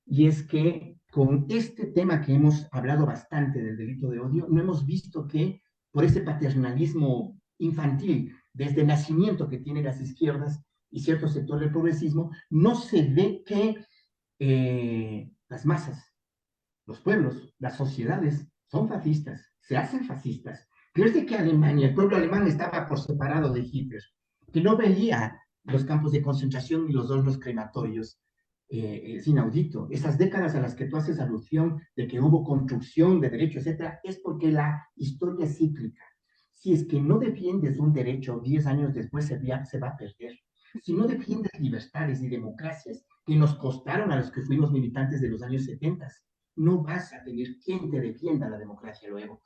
y es que con este tema que hemos hablado bastante del delito de odio, no hemos visto que por ese paternalismo infantil desde el nacimiento que tienen las izquierdas y cierto sector del progresismo, no se ve que las masas, los pueblos, las sociedades son fascistas, se hacen fascistas. ¿Crees de que Alemania, el pueblo alemán estaba por separado de Hitler, que no veía los campos de concentración y los hornos crematorios? Es inaudito. Esas décadas a las que tú haces alusión de que hubo construcción de derechos, etcétera, es porque la historia es cíclica. Si es que no defiendes un derecho 10 años después, se va a perder. Si no defiendes libertades y democracias que nos costaron a los que fuimos militantes de los años 70, no vas a tener quien te defienda la democracia luego.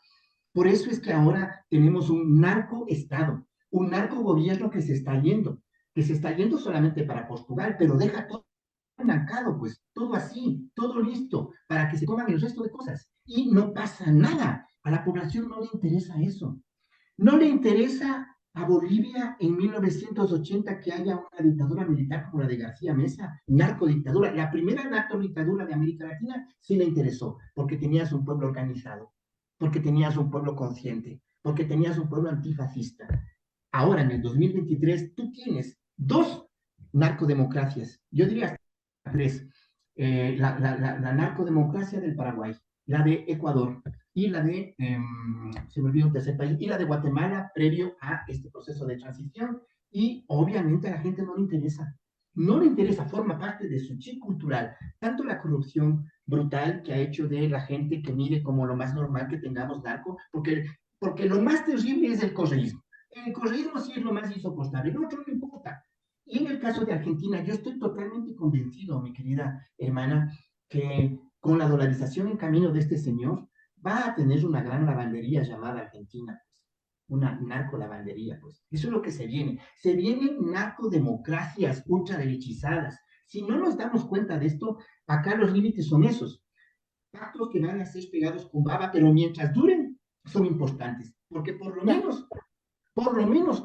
Por eso es que ahora tenemos un narcoestado, un narcogobierno que se está yendo solamente para Portugal, pero deja todo marcado, pues todo así, todo listo, para que se coman el resto de cosas. Y no pasa nada. A la población no le interesa eso. No le interesa a Bolivia en 1980 que haya una dictadura militar como la de García Mesa, narcodictadura. La primera narcodictadura de América Latina sí le interesó, porque tenías un pueblo organizado, porque tenías un pueblo consciente, porque tenías un pueblo antifascista. Ahora, en el 2023, tú tienes dos narcodemocracias, yo diría tres. La narcodemocracia del Paraguay, la de Ecuador y la de, se me olvidó un tercer país, y la de Guatemala previo a este proceso de transición. Y obviamente a la gente no le interesa. No le interesa, forma parte de su chip cultural, tanto la corrupción brutal que ha hecho de la gente que mire como lo más normal que tengamos narco, porque lo más terrible es el correísmo. El correísmo sí es lo más insoportable, el otro no importa. Y en el caso de Argentina, yo estoy totalmente convencido, mi querida hermana, que con la dolarización en camino de este señor, va a tener una gran lavandería llamada Argentina, pues, una narcolavandería, pues. Eso es lo que se viene. Se vienen narcodemocracias ultraderechizadas. Si no nos damos cuenta de esto, acá los límites son esos. pactos que van a ser pegados con baba, pero mientras duren, son importantes, porque por lo menos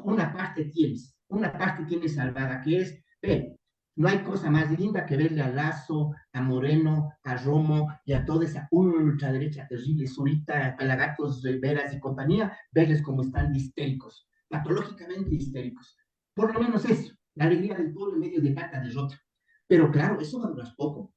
una parte tienes salvada, que es, ve, no hay cosa más linda que verle a Lazo, a Moreno, a Romo y a toda esa ultraderecha terrible, Zurita, Pelagatos, Veras y compañía, verles como están histéricos, patológicamente histéricos. Por lo menos eso, la alegría del pueblo en medio de tanta derrota. Pero claro, eso va a durar poco.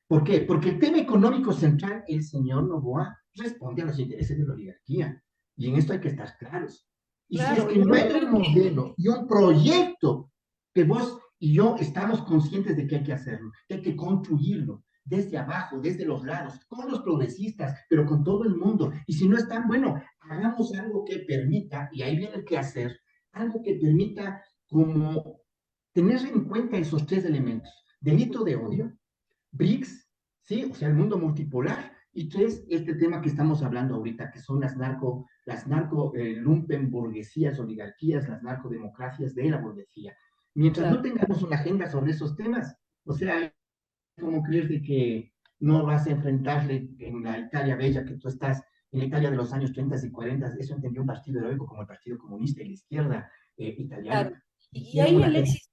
¿Por qué? Porque el tema económico central, el señor Novoa responde a los intereses de la oligarquía. Y en esto hay que estar claros. Y si es Claro, que yo no hay creo un que, modelo y un proyecto que vos y yo estamos conscientes de que hay que hacerlo, que hay que construirlo desde abajo, desde los lados, con los progresistas, pero con todo el mundo. Y si no están, bueno, hagamos algo que permita, y ahí viene el que hacer, algo que permita como tener en cuenta esos tres elementos. Delito de odio, BRICS, ¿sí? O sea, el mundo multipolar. Y tres, este tema que estamos hablando ahorita, que son las narco lumpen burguesías, oligarquías, las narcodemocracias de la burguesía. Mientras no claro. tengamos una agenda sobre esos temas, o sea, como crees de que no vas a enfrentarle en la Italia bella que tú estás, en la Italia de los años 30 y 40, eso entendió un partido heroico como el Partido Comunista y la izquierda Claro. italiana. Y Hicieron ahí, una cosa. Alexis,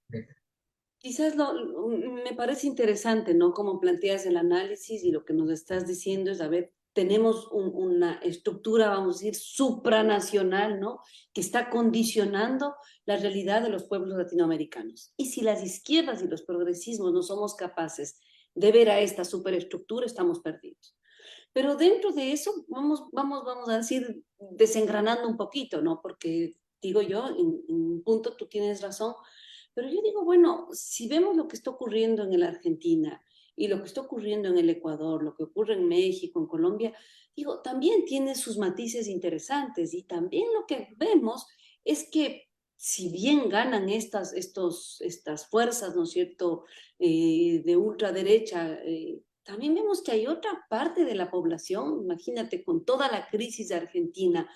quizás me parece interesante, ¿no? Como planteas el análisis y lo que nos estás diciendo es, a ver, tenemos una estructura, vamos a decir, supranacional, ¿no? Que está condicionando la realidad de los pueblos latinoamericanos. Y si las izquierdas y los progresismos no somos capaces de ver a esta superestructura, estamos perdidos. Pero dentro de eso, vamos a decir, desengranando un poquito, ¿no? Porque digo yo, en un punto tú tienes razón, pero yo digo, bueno, si vemos lo que está ocurriendo en la Argentina y lo que está ocurriendo en el Ecuador, lo que ocurre en México, en Colombia, digo, también tiene sus matices interesantes y también lo que vemos es que si bien ganan estas fuerzas, ¿no es cierto?, de ultraderecha, también vemos que hay otra parte de la población, imagínate, con toda la crisis de Argentina,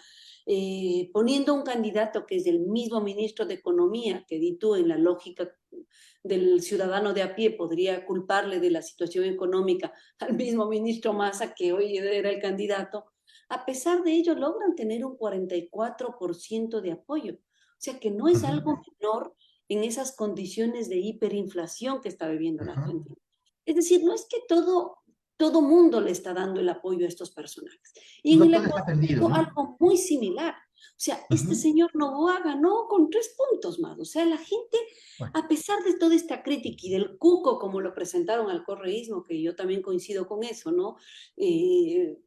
poniendo un candidato que es el mismo ministro de Economía, que di tú en la lógica del ciudadano de a pie podría culparle de la situación económica al mismo ministro Massa, que hoy era el candidato, a pesar de ello logran tener un 44% de apoyo. O sea que no es Ajá, algo menor en esas condiciones de hiperinflación que está viviendo la ajá. Argentina. Es decir, no es que todo mundo le está dando el apoyo a estos personajes. Y en No el todo está Ecuador perdido, ¿no? algo muy similar. O sea, este Ujú. señor Novoa ganó con 3 puntos más. O sea, la gente, Bueno, a pesar de toda esta crítica y del cuco, como lo presentaron al correísmo, que yo también coincido con eso, ¿no?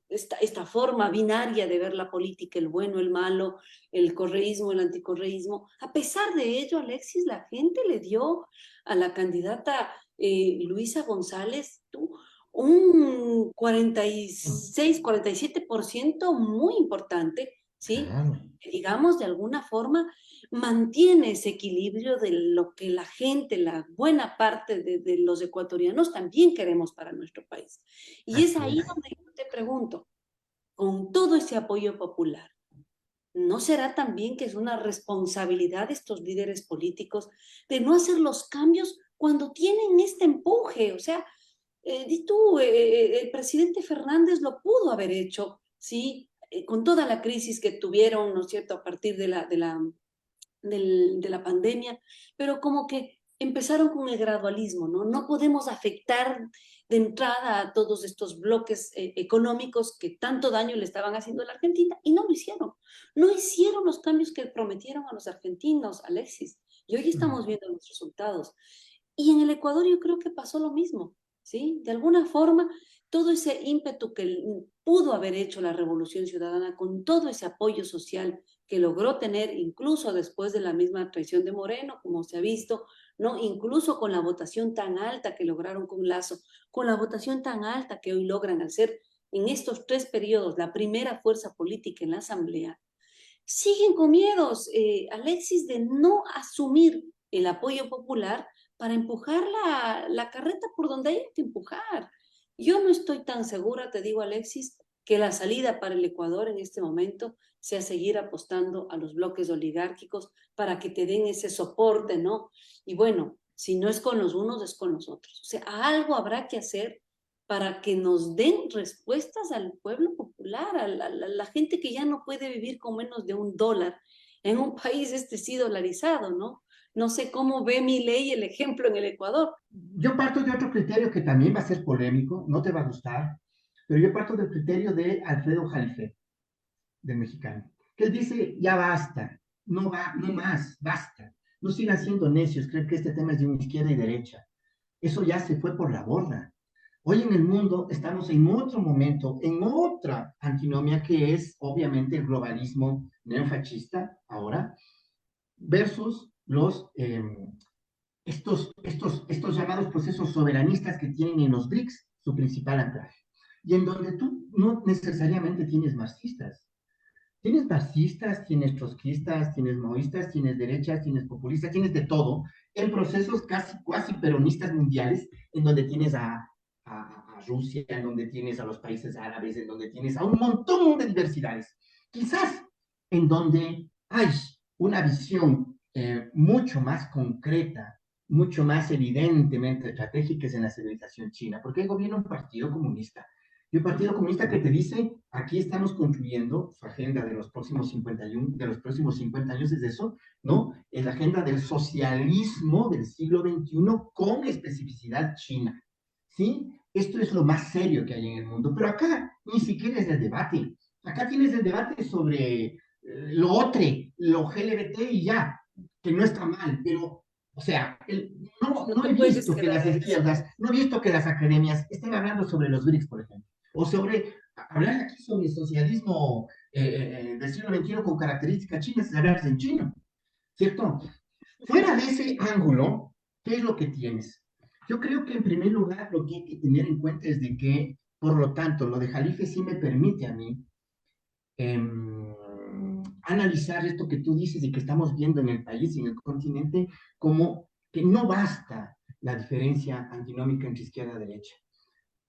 Esta forma binaria de ver la política, el bueno, el malo, el correísmo, el anticorreísmo. A pesar de ello, Alexis, la gente le dio a la candidata Luisa González, tú, un 46, 47% muy importante, ¿sí? claro. Que digamos, de alguna forma, mantiene ese equilibrio de lo que la gente, la buena parte de los ecuatorianos también queremos para nuestro país. Y es Así ahí es. donde yo te pregunto, con todo ese apoyo popular, ¿no será también que es una responsabilidad de estos líderes políticos de no hacer los cambios cuando tienen este empuje? O sea, di tú, el presidente Fernández lo pudo haber hecho, ¿sí? Con toda la crisis que tuvieron, ¿no es cierto?, a partir de la pandemia, pero como que empezaron con el gradualismo, ¿no? No podemos afectar de entrada a todos estos bloques económicos que tanto daño le estaban haciendo a la Argentina y no lo hicieron. No hicieron los cambios que prometieron a los argentinos, Alexis. Y hoy estamos Mm. viendo los resultados. Y en el Ecuador yo creo que pasó lo mismo, ¿sí? De alguna forma, todo ese ímpetu que pudo haber hecho la Revolución Ciudadana con todo ese apoyo social que logró tener incluso después de la misma traición de Moreno, como se ha visto, ¿no? Incluso con la votación tan alta que lograron con Lazo, con la votación tan alta que hoy logran al ser en estos 3 periodos la primera fuerza política en la Asamblea, siguen con miedos, Alexis, de no asumir el apoyo popular para empujar la carreta por donde hay que empujar. Yo no estoy tan segura, te digo, Alexis, que la salida para el Ecuador en este momento sea seguir apostando a los bloques oligárquicos para que te den ese soporte, ¿no? Y bueno, si no es con los unos, es con los otros. O sea, algo habrá que hacer para que nos den respuestas al pueblo popular, a la gente que ya no puede vivir con menos de $1 en un país sí dolarizado, ¿no? No sé cómo ve mi ley el ejemplo en el Ecuador. Yo parto de otro criterio que también va a ser polémico, no te va a gustar, pero yo parto del criterio de Alfredo Jalife, del mexicano, que él dice, ya basta, no va, no más, basta. No sigan siendo necios, creen que este tema es de una izquierda y derecha. Eso ya se fue por la borda. Hoy en el mundo estamos en otro momento, en otra antinomia que es obviamente el globalismo neofascista ahora, versus estos llamados procesos soberanistas que tienen en los BRICS su principal anclaje. Y en donde tú no necesariamente tienes marxistas. Tienes marxistas, tienes trotskistas, tienes maoístas, tienes derechas, tienes populistas, tienes de todo, en procesos casi cuasi peronistas mundiales, en donde tienes a Rusia, en donde tienes a los países árabes, en donde tienes a un montón de diversidades. Quizás en donde hay una visión mucho más concreta, mucho más evidentemente estratégica es en la civilización china, porque ahí gobierna un partido comunista. Y un partido comunista que te dice, aquí estamos construyendo su agenda de los próximos 51, de los próximos 50 años es eso, ¿no? Es la agenda del socialismo del siglo XXI con especificidad china, ¿sí? Esto es lo más serio que hay en el mundo, pero acá ni siquiera es el debate. Acá tienes el debate sobre lo otro, lo LGBT y ya, que no está mal, pero, o sea, no, No no te he puedes visto que quedar las ahí. izquierdas, no he visto que las academias estén hablando sobre los BRICS, por ejemplo, o sobre, hablar aquí sobre socialismo del siglo XXI con características chinas es hablar en chino, ¿cierto? Fuera de ese ángulo, ¿qué es lo que tienes? Yo creo que en primer lugar lo que hay que tener en cuenta es de que, por lo tanto, lo de Jalife sí me permite a mí eh, analizar esto que tú dices y que estamos viendo en el país y en el continente como que no basta la diferencia antinómica entre izquierda y derecha.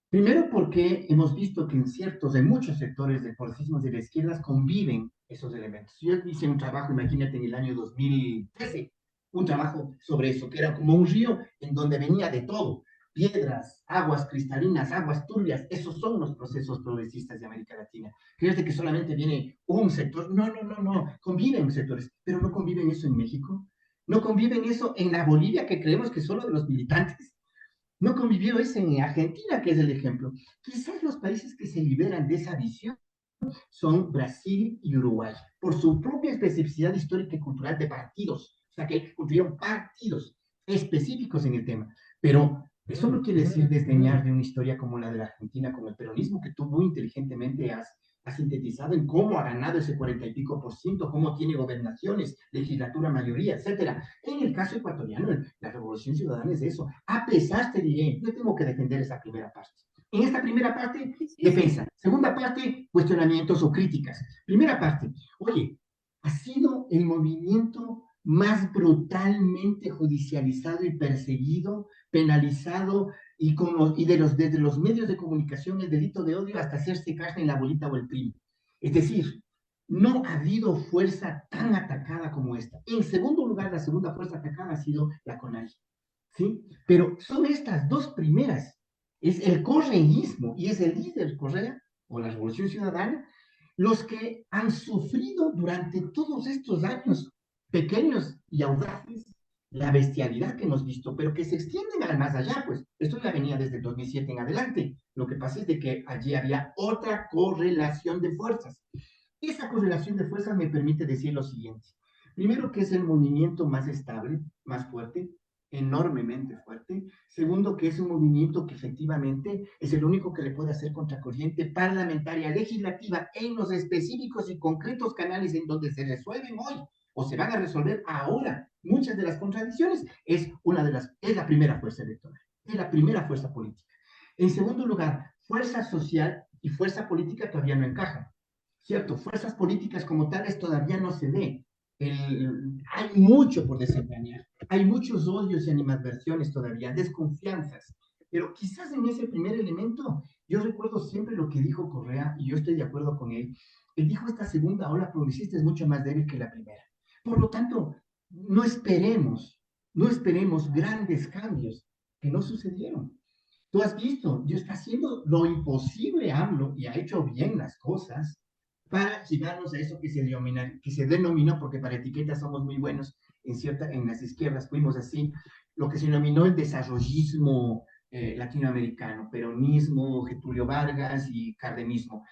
Primero porque hemos visto que en muchos sectores de progresismo de la izquierda conviven esos elementos. Yo hice un trabajo, imagínate, en el año 2013, un trabajo sobre eso, que era como un río en donde venía de todo, piedras, aguas cristalinas, aguas turbias, esos son los procesos progresistas de América Latina. ¿Crees de que solamente viene un sector? No, no, no, no, conviven sectores, pero no conviven eso en México, no conviven eso en la Bolivia, que creemos que solo de los militantes, no convivió ese en Argentina, que es el ejemplo. Quizás los países que se liberan de esa visión son Brasil y Uruguay, por su propia especificidad histórica y cultural de partidos, o sea, que construyeron partidos específicos en el tema. Pero eso no quiere decir desdeñar de una historia como la de la Argentina, como el peronismo, que tú muy inteligentemente has sintetizado en cómo ha ganado ese 40 y pico por ciento, cómo tiene gobernaciones, legislatura, mayoría, etcétera. En el caso ecuatoriano, la revolución ciudadana es eso. A pesar, te diré, yo tengo que defender esa primera parte. En esta primera parte, Sí, sí, sí. defensa. Segunda parte, cuestionamientos o críticas. Primera parte, oye, ha sido el movimiento más brutalmente judicializado y perseguido, penalizado y desde los medios de comunicación el delito de odio hasta hacerse carne en la bolita o el primo. Es decir, no ha habido fuerza tan atacada como esta. En segundo lugar, la segunda fuerza atacada ha sido la CONAI, ¿sí? Pero son estas dos primeras, es el correísmo y es el líder Correa o la Revolución Ciudadana, los que han sufrido durante todos estos años pequeños y audaces la bestialidad que hemos visto, pero que se extienden al más allá, pues esto ya venía desde el 2007 en adelante. Lo que pasa es de que allí había otra correlación de fuerzas. Esa correlación de fuerzas me permite decir lo siguiente. Primero, que es el movimiento más estable, más fuerte, enormemente fuerte. Segundo, que es un movimiento que efectivamente es el único que le puede hacer contracorriente parlamentaria, legislativa, en los específicos y concretos canales en donde se resuelven hoy o se van a resolver ahora muchas de las contradicciones, es la primera fuerza electoral, es la primera fuerza política. En segundo lugar, fuerza social y fuerza política todavía no encajan, ¿cierto? Fuerzas políticas como tales todavía no se ve. Hay mucho por desentrañar, hay muchos odios y animadversiones todavía, desconfianzas, pero quizás en ese primer elemento, yo recuerdo siempre lo que dijo Correa, y yo estoy de acuerdo con él. Él dijo: esta segunda ola progresista es mucho más débil que la primera. Por lo tanto, no esperemos, no esperemos grandes cambios que no sucedieron. Tú has visto, yo está haciendo lo imposible, AMLO, y ha hecho bien las cosas para llegarnos a eso que se denominó, porque para etiquetas somos muy buenos en las izquierdas fuimos así, lo que se denominó el desarrollismo latinoamericano, peronismo, Getulio Vargas y cardenismo.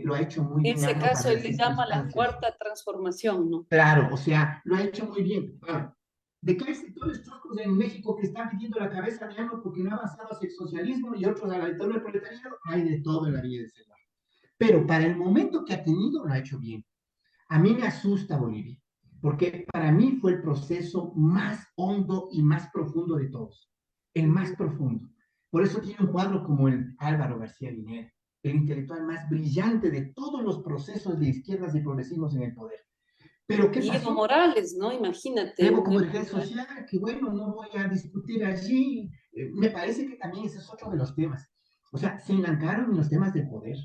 Lo ha hecho muy En bien ese AMLO para caso, él las le llama la circunstancias. cuarta transformación, ¿no? Claro, o sea, lo ha hecho muy bien. Ahora, de casi todos los chocos en México que están pidiendo la cabeza de AMLO porque no ha avanzado hacia el socialismo y otros a la dictadura del proletariado, hay de todo en la vida del Señor. Pero para el momento que ha tenido, lo ha hecho bien. A mí me asusta Bolivia, porque para mí fue el proceso más hondo y más profundo de todos, el más Ujú. profundo. Por eso tiene un cuadro como el Álvaro García Linera, el intelectual más brillante de todos los procesos de izquierdas y progresismos en el poder. Pero ¿qué Y Evo pasó? Morales, ¿no? Imagínate, Evo un como Evo dirigente Morales. social, que bueno, no voy a discutir allí. Me parece que también ese es otro de los temas. O sea, se enlancaron en los temas de poder.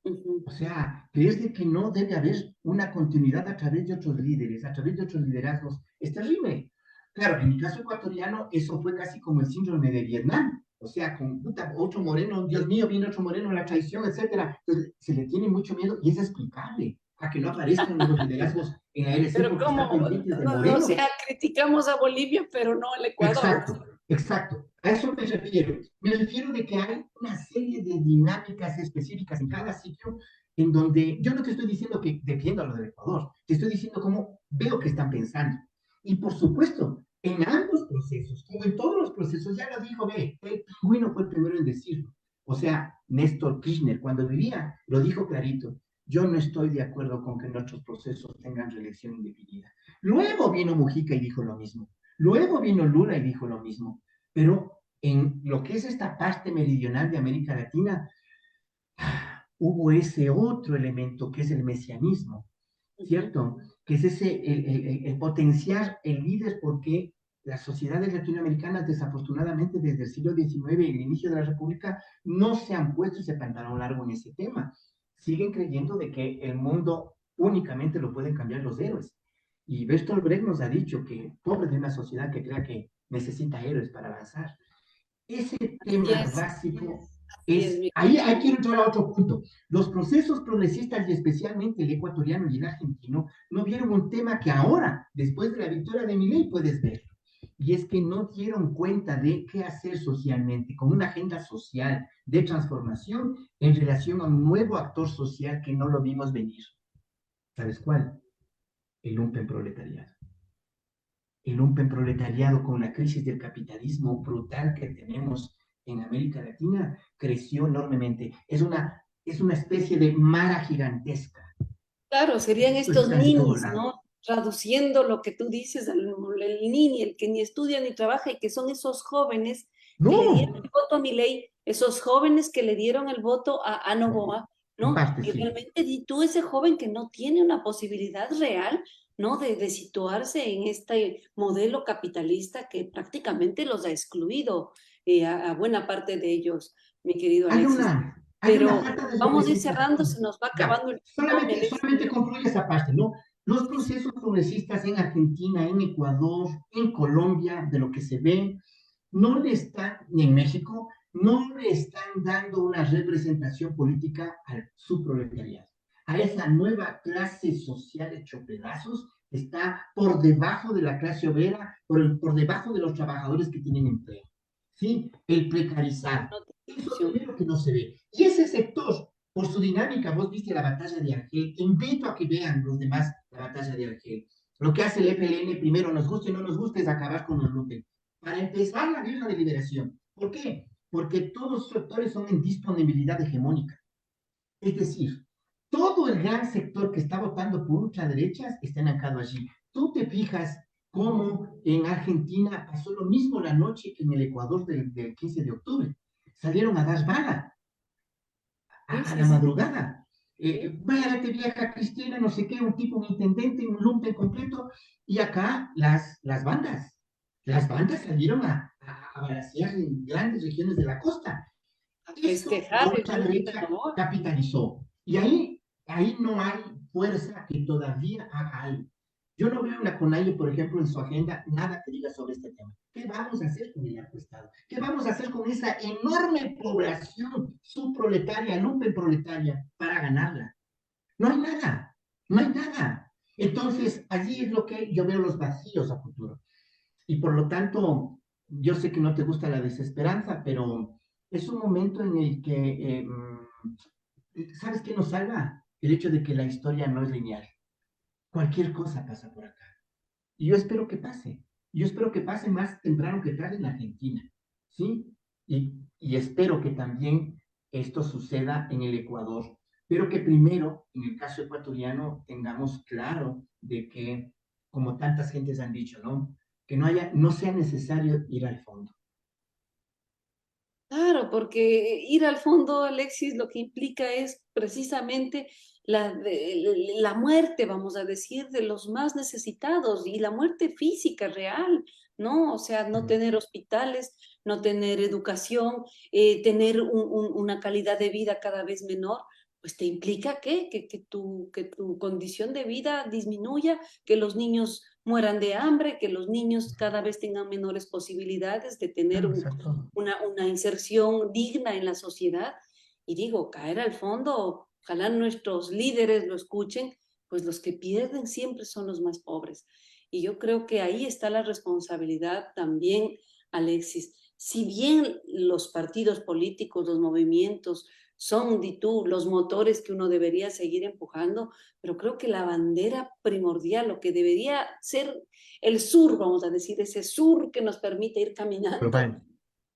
Ujú. O sea, crees de que no debe haber una continuidad a través de otros líderes, a través de otros liderazgos. Es terrible. Claro, en mi caso ecuatoriano, eso fue casi como el síndrome de Vietnam. O sea, con puta, otro moreno, Dios mío, viene otro moreno, la traición, etcétera. Entonces, se le tiene mucho miedo y es explicable a que no aparezcan nuevos liderazgos en la RC Pero porque están como, pendientes de o Moreno. sea, criticamos a Bolivia, pero no al Ecuador. Exacto, exacto. A eso me refiero. Me refiero de que hay una serie de dinámicas específicas en cada sitio en donde yo no te estoy diciendo que defiendo a lo del Ecuador, te estoy diciendo cómo veo que están pensando. Y por supuesto, en ambos procesos, como en todos los procesos, ya lo dijo, ve, el pingüino fue el primero en decirlo. O sea, Néstor Kirchner, cuando vivía, lo dijo clarito. Yo no estoy de acuerdo con que nuestros procesos tengan reelección indefinida. Luego vino Mujica y dijo lo mismo. Luego vino Lula y dijo lo mismo, pero en lo que es esta parte meridional de América Latina, hubo ese otro elemento que es el mesianismo, Ujú. ¿cierto? Que es ese, el potenciar el líder porque las sociedades latinoamericanas, desafortunadamente, desde el siglo XIX y el inicio de la República, no se han puesto ese pantalón largo en ese tema. Siguen creyendo de que el mundo únicamente lo pueden cambiar los héroes. Y Bertolt Brecht nos ha dicho que pobre de una sociedad que crea que necesita héroes para avanzar. Ese Así tema es, básico así es, mi ahí querido. quiero entrar a otro punto. Los procesos progresistas y especialmente el ecuatoriano y el argentino no vieron un tema que ahora, después de la victoria de Milei, puedes ver. Y es que no dieron cuenta de qué hacer socialmente, con una agenda social de transformación en relación a un nuevo actor social que no lo vimos venir. ¿Sabes cuál? El lumpen proletariado. El lumpen proletariado con la crisis del capitalismo brutal que tenemos en América Latina creció enormemente. Es una especie de mara gigantesca. Claro, serían Esto estos está en todo ninis, lado. ¿no? Traduciendo lo que tú dices, el nini, el que ni estudia ni trabaja y que son esos jóvenes que le dieron No, el voto a Milei, esos jóvenes que le dieron el voto a Noboa, en ¿no? parte Y sí. realmente di tú ese joven que no tiene una posibilidad real, ¿no? De situarse en este modelo capitalista que prácticamente los ha excluido a buena parte de ellos, mi querido Hay Alexis. una, hay una Pero falta de vamos a ir cerrando, se representación. nos va Ya, acabando el tiempo, mi Alexis. solamente concluye esa parte, ¿no? Los Sí, sí. procesos progresistas en Argentina, en Ecuador, en Colombia, de lo que se ve, no le están, ni en México, no le están dando una representación política al subproletariado, a esa nueva clase social hecho pedazos, está por debajo de la clase obrera, por debajo de los trabajadores que tienen empleo. ¿Sí? El precarizar. No tiene Eso opción. primero que no se ve. Y ese sector, por su dinámica, vos viste la batalla de Argel, invito a que vean los demás la batalla de Argel. Lo que hace el FLN primero, nos guste o no nos guste, es acabar con los lumpen para empezar la guerra de liberación. ¿Por qué? Porque todos los sectores son en disponibilidad hegemónica. Es decir, todo el gran sector que está votando por ultraderechas está enancado allí. Tú te fijas cómo en Argentina pasó lo mismo la noche que en el Ecuador del 15 de octubre. Salieron a dar bala Sí, a sí, la sí. madrugada. Sí. Váyate vieja Cristina, no sé qué, un tipo, un intendente, un lumpen completo, y acá las bandas salieron a balacear en grandes regiones de la costa. A Eso la festejar el triunfo de ultraderecha Novoa. capitalizó. Y ahí no hay fuerza que todavía haga algo. Yo no veo en la CONAIE, por ejemplo, en su agenda, nada que diga sobre este tema. ¿Qué vamos a hacer con el narcoestado? ¿Qué vamos a hacer con esa enorme población subproletaria, lumpenproletaria, para ganarla? No hay nada, no hay nada. Entonces, allí es lo que yo veo los vacíos a futuro. Y por lo tanto, yo sé que no te gusta la desesperanza, pero es un momento en el que, ¿sabes qué nos salva? El hecho de que la historia no es lineal. Cualquier cosa pasa por acá. Y yo espero que pase. Yo espero que pase más temprano que tarde en la Argentina, ¿sí? Y espero que también esto suceda en el Ecuador, pero que primero, en el caso ecuatoriano, tengamos claro de que, como tantas gentes han dicho, ¿no? Que no sea necesario ir al fondo. Claro, porque ir al fondo, Alexis, lo que implica es precisamente la muerte, vamos a decir, de los más necesitados y la muerte física real, ¿no? O sea, no tener hospitales, no tener educación, tener una calidad de vida cada vez menor, pues te implica que tu condición de vida disminuya, que los niños mueran de hambre, que los niños cada vez tengan menores posibilidades de tener Claro, exacto. una inserción digna en la sociedad. Y digo, caer al fondo, ojalá nuestros líderes lo escuchen, pues los que pierden siempre son los más pobres. Y yo creo que ahí está la responsabilidad también, Alexis. Si bien los partidos políticos, los movimientos, son, di tú, los motores que uno debería seguir empujando, pero creo que la bandera primordial, lo que debería ser el sur, vamos a decir, ese sur que nos permite ir caminando. Global.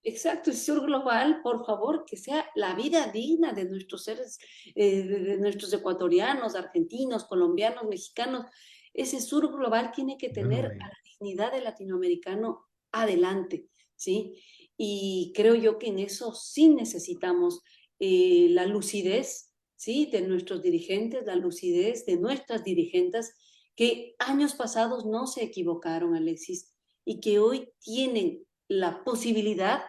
Exacto, el sur global, por favor, que sea la vida digna de nuestros seres, de nuestros ecuatorianos, argentinos, colombianos, mexicanos. Ese sur global tiene que Yo lo tener a veo. la dignidad del latinoamericano adelante, ¿sí? Y creo yo que en eso sí necesitamos la lucidez, ¿sí? De nuestros dirigentes, la lucidez de nuestras dirigentes, que años pasados no se equivocaron, Alexis, y que hoy tienen la posibilidad,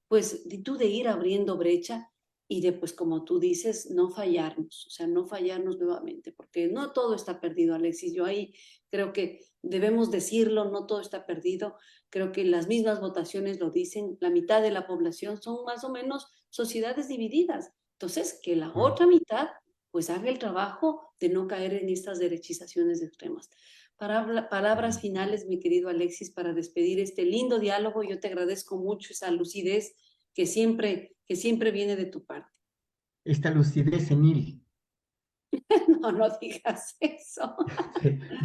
pues, de ir abriendo brecha y de, pues, como tú dices, no fallarnos, o sea, no fallarnos nuevamente, porque no todo está perdido, Alexis. Yo ahí creo que debemos decirlo, no todo está perdido. Creo que las mismas votaciones lo dicen, la mitad de la población son más o menos sociedades divididas. Entonces, que la Mm. otra mitad, pues, haga el trabajo de no caer en estas derechizaciones extremas. Palabras finales, mi querido Alexis, para despedir este lindo diálogo. Yo te agradezco mucho esa lucidez que siempre viene de tu parte. Esta lucidez senil. No, no digas eso.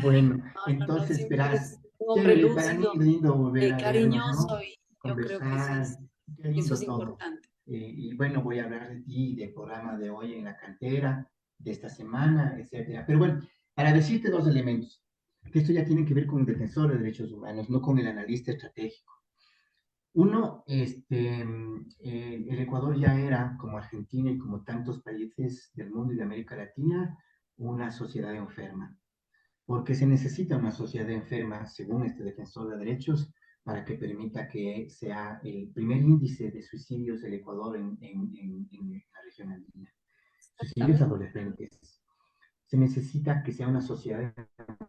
Bueno, No, no, no, entonces siempre verás, es un hombre chévere, para mí lúcido, es lindo volver a vernos, cariñoso ¿no? y yo creo que sí, Conversar, qué eso es lindo todo. importante. Y bueno, voy a hablar de ti, del programa de hoy en la cantera, de esta semana, etcétera. Pero bueno, para decirte dos elementos, que esto ya tiene que ver con el defensor de derechos humanos, no con el analista estratégico. Uno, el Ecuador ya era, como Argentina y como tantos países del mundo y de América Latina, una sociedad enferma porque se necesita una sociedad enferma, según este defensor de derechos, para que permita que sea el primer índice de suicidios del Ecuador en la región andina. Suicidios Exactamente. adolescentes. Se necesita que sea una sociedad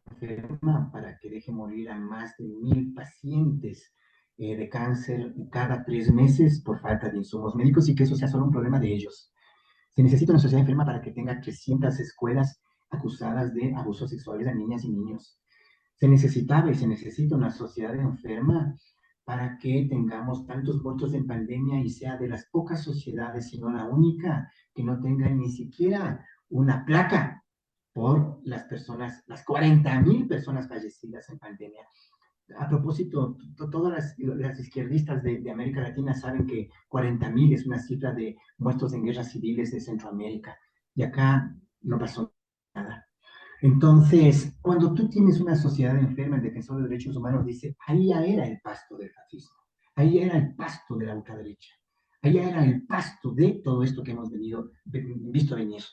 enferma para que deje morir a más de 1.000 pacientes de cáncer cada 3 meses por falta de insumos médicos y que eso sea solo un problema de ellos. Se necesita una sociedad enferma para que tenga 300 escuelas acusadas de abusos sexuales a niñas y niños. Se necesitaba y se necesita una sociedad enferma para que tengamos tantos muertos en pandemia y sea de las pocas sociedades, si no la única, que no tenga ni siquiera una placa por las personas, las 40.000 personas fallecidas en pandemia. A propósito, todas las izquierdistas de América Latina saben que 40.000 es una cifra de muertos en guerras civiles de Centroamérica y acá no pasó nada. Entonces, cuando tú tienes una sociedad enferma, el defensor de derechos humanos dice, ahí ya era el pasto del fascismo, ahí era el pasto de la ultraderecha, ahí ya era el pasto de todo esto que hemos visto venir.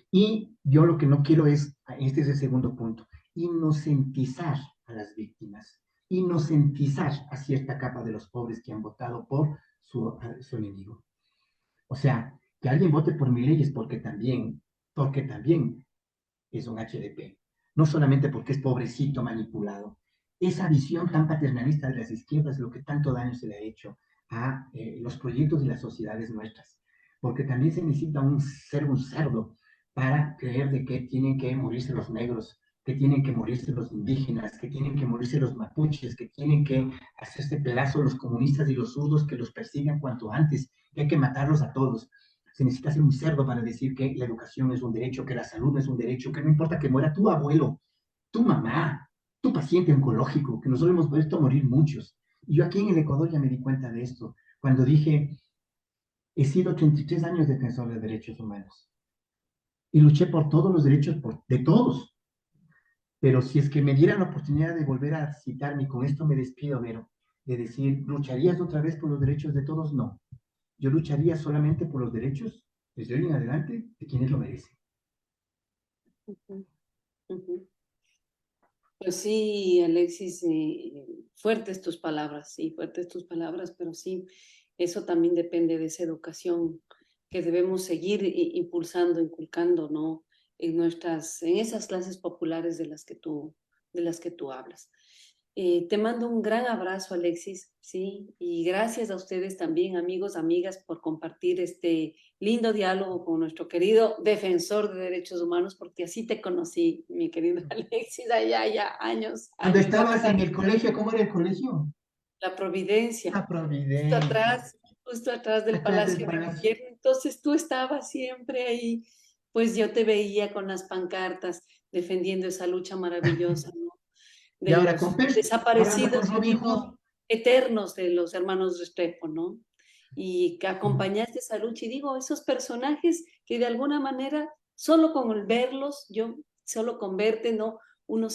Y yo lo que no quiero es, este es el segundo punto, inocentizar a las víctimas, inocentizar a cierta capa de los pobres que han votado por su enemigo. O sea, que alguien vote por mi ley es porque también es un HDP. no solamente porque es pobrecito manipulado. Esa visión tan paternalista de las izquierdas es lo que tanto daño se le ha hecho a los proyectos y las sociedades nuestras, porque también se necesita ser un cerdo para creer de que tienen que morirse los negros, que tienen que morirse los indígenas, que tienen que morirse los mapuches, que tienen que hacerse pedazos los comunistas y los zurdos, que los persigan cuanto antes, que hay que matarlos a todos. Se necesita ser un cerdo para decir que la educación es un derecho, que la salud es un derecho, que no importa que muera tu abuelo, tu mamá, tu paciente oncológico, que nosotros hemos visto morir muchos. Y yo aquí en el Ecuador ya me di cuenta de esto, cuando dije, he sido 33 años defensor de derechos humanos y luché por todos los derechos de todos. Pero si es que me dieran la oportunidad de volver a citarme, y con esto me despido, Vero, de decir, ¿lucharías otra vez por los derechos de todos? No. Yo lucharía solamente por los derechos, desde hoy en adelante, de quienes lo merecen. Ujú, ujú. Pues sí, Alexis, fuertes tus palabras, sí, fuertes tus palabras, pero sí, eso también depende de esa educación que debemos seguir impulsando, inculcando, ¿no? En esas clases populares de las que tú hablas. Te mando un gran abrazo, Alexis, sí, y gracias a ustedes también, amigos, amigas, por compartir este lindo diálogo con nuestro querido defensor de derechos humanos, porque así te conocí, mi querido Alexis, allá ya años, Cuando años estabas en atrás. el colegio, ¿cómo era el colegio? La Providencia, La Providencia, justo atrás del atrás del Palacio de palacio. Gobierno. Entonces tú estabas siempre ahí, pues yo te veía con las pancartas defendiendo esa lucha maravillosa, ¿no? Y De ahora con los ahora anda con desaparecidos Robin Hood. eternos de los hermanos Restrepo, ¿no? Y que acompañaste esa lucha. Y digo, esos personajes que de alguna manera, solo con el verlos, yo, solo con verte, ¿no? Uno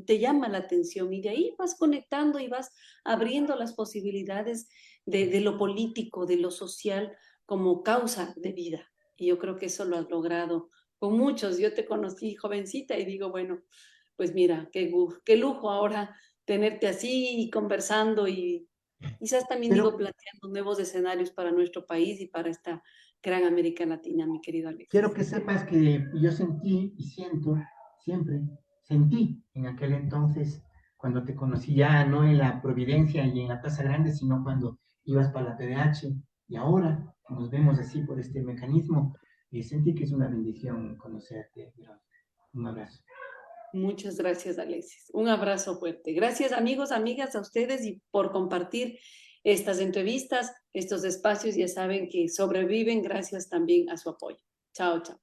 te llama la atención y de ahí vas conectando y vas abriendo las posibilidades de lo político, de lo social, como causa de vida. Y yo creo que eso lo has logrado con muchos. Yo te conocí jovencita y digo, bueno, pues mira, qué lujo ahora tenerte así y conversando y quizás también Pero digo planteando nuevos escenarios para nuestro país y para esta gran América Latina, mi querido quiero Alexis. que sepas que yo sentí y siento, siempre sentí en aquel entonces, cuando te conocí ya no en la Providencia y en la Plaza Grande, sino cuando ibas para la PDH y ahora que nos vemos así por este mecanismo, sentí que es una bendición conocerte. Un abrazo. Muchas gracias, Alexis. Un abrazo fuerte. Gracias, amigos, amigas, a ustedes y por compartir estas entrevistas, estos espacios. Ya saben que sobreviven gracias también a su apoyo. Chao, chao.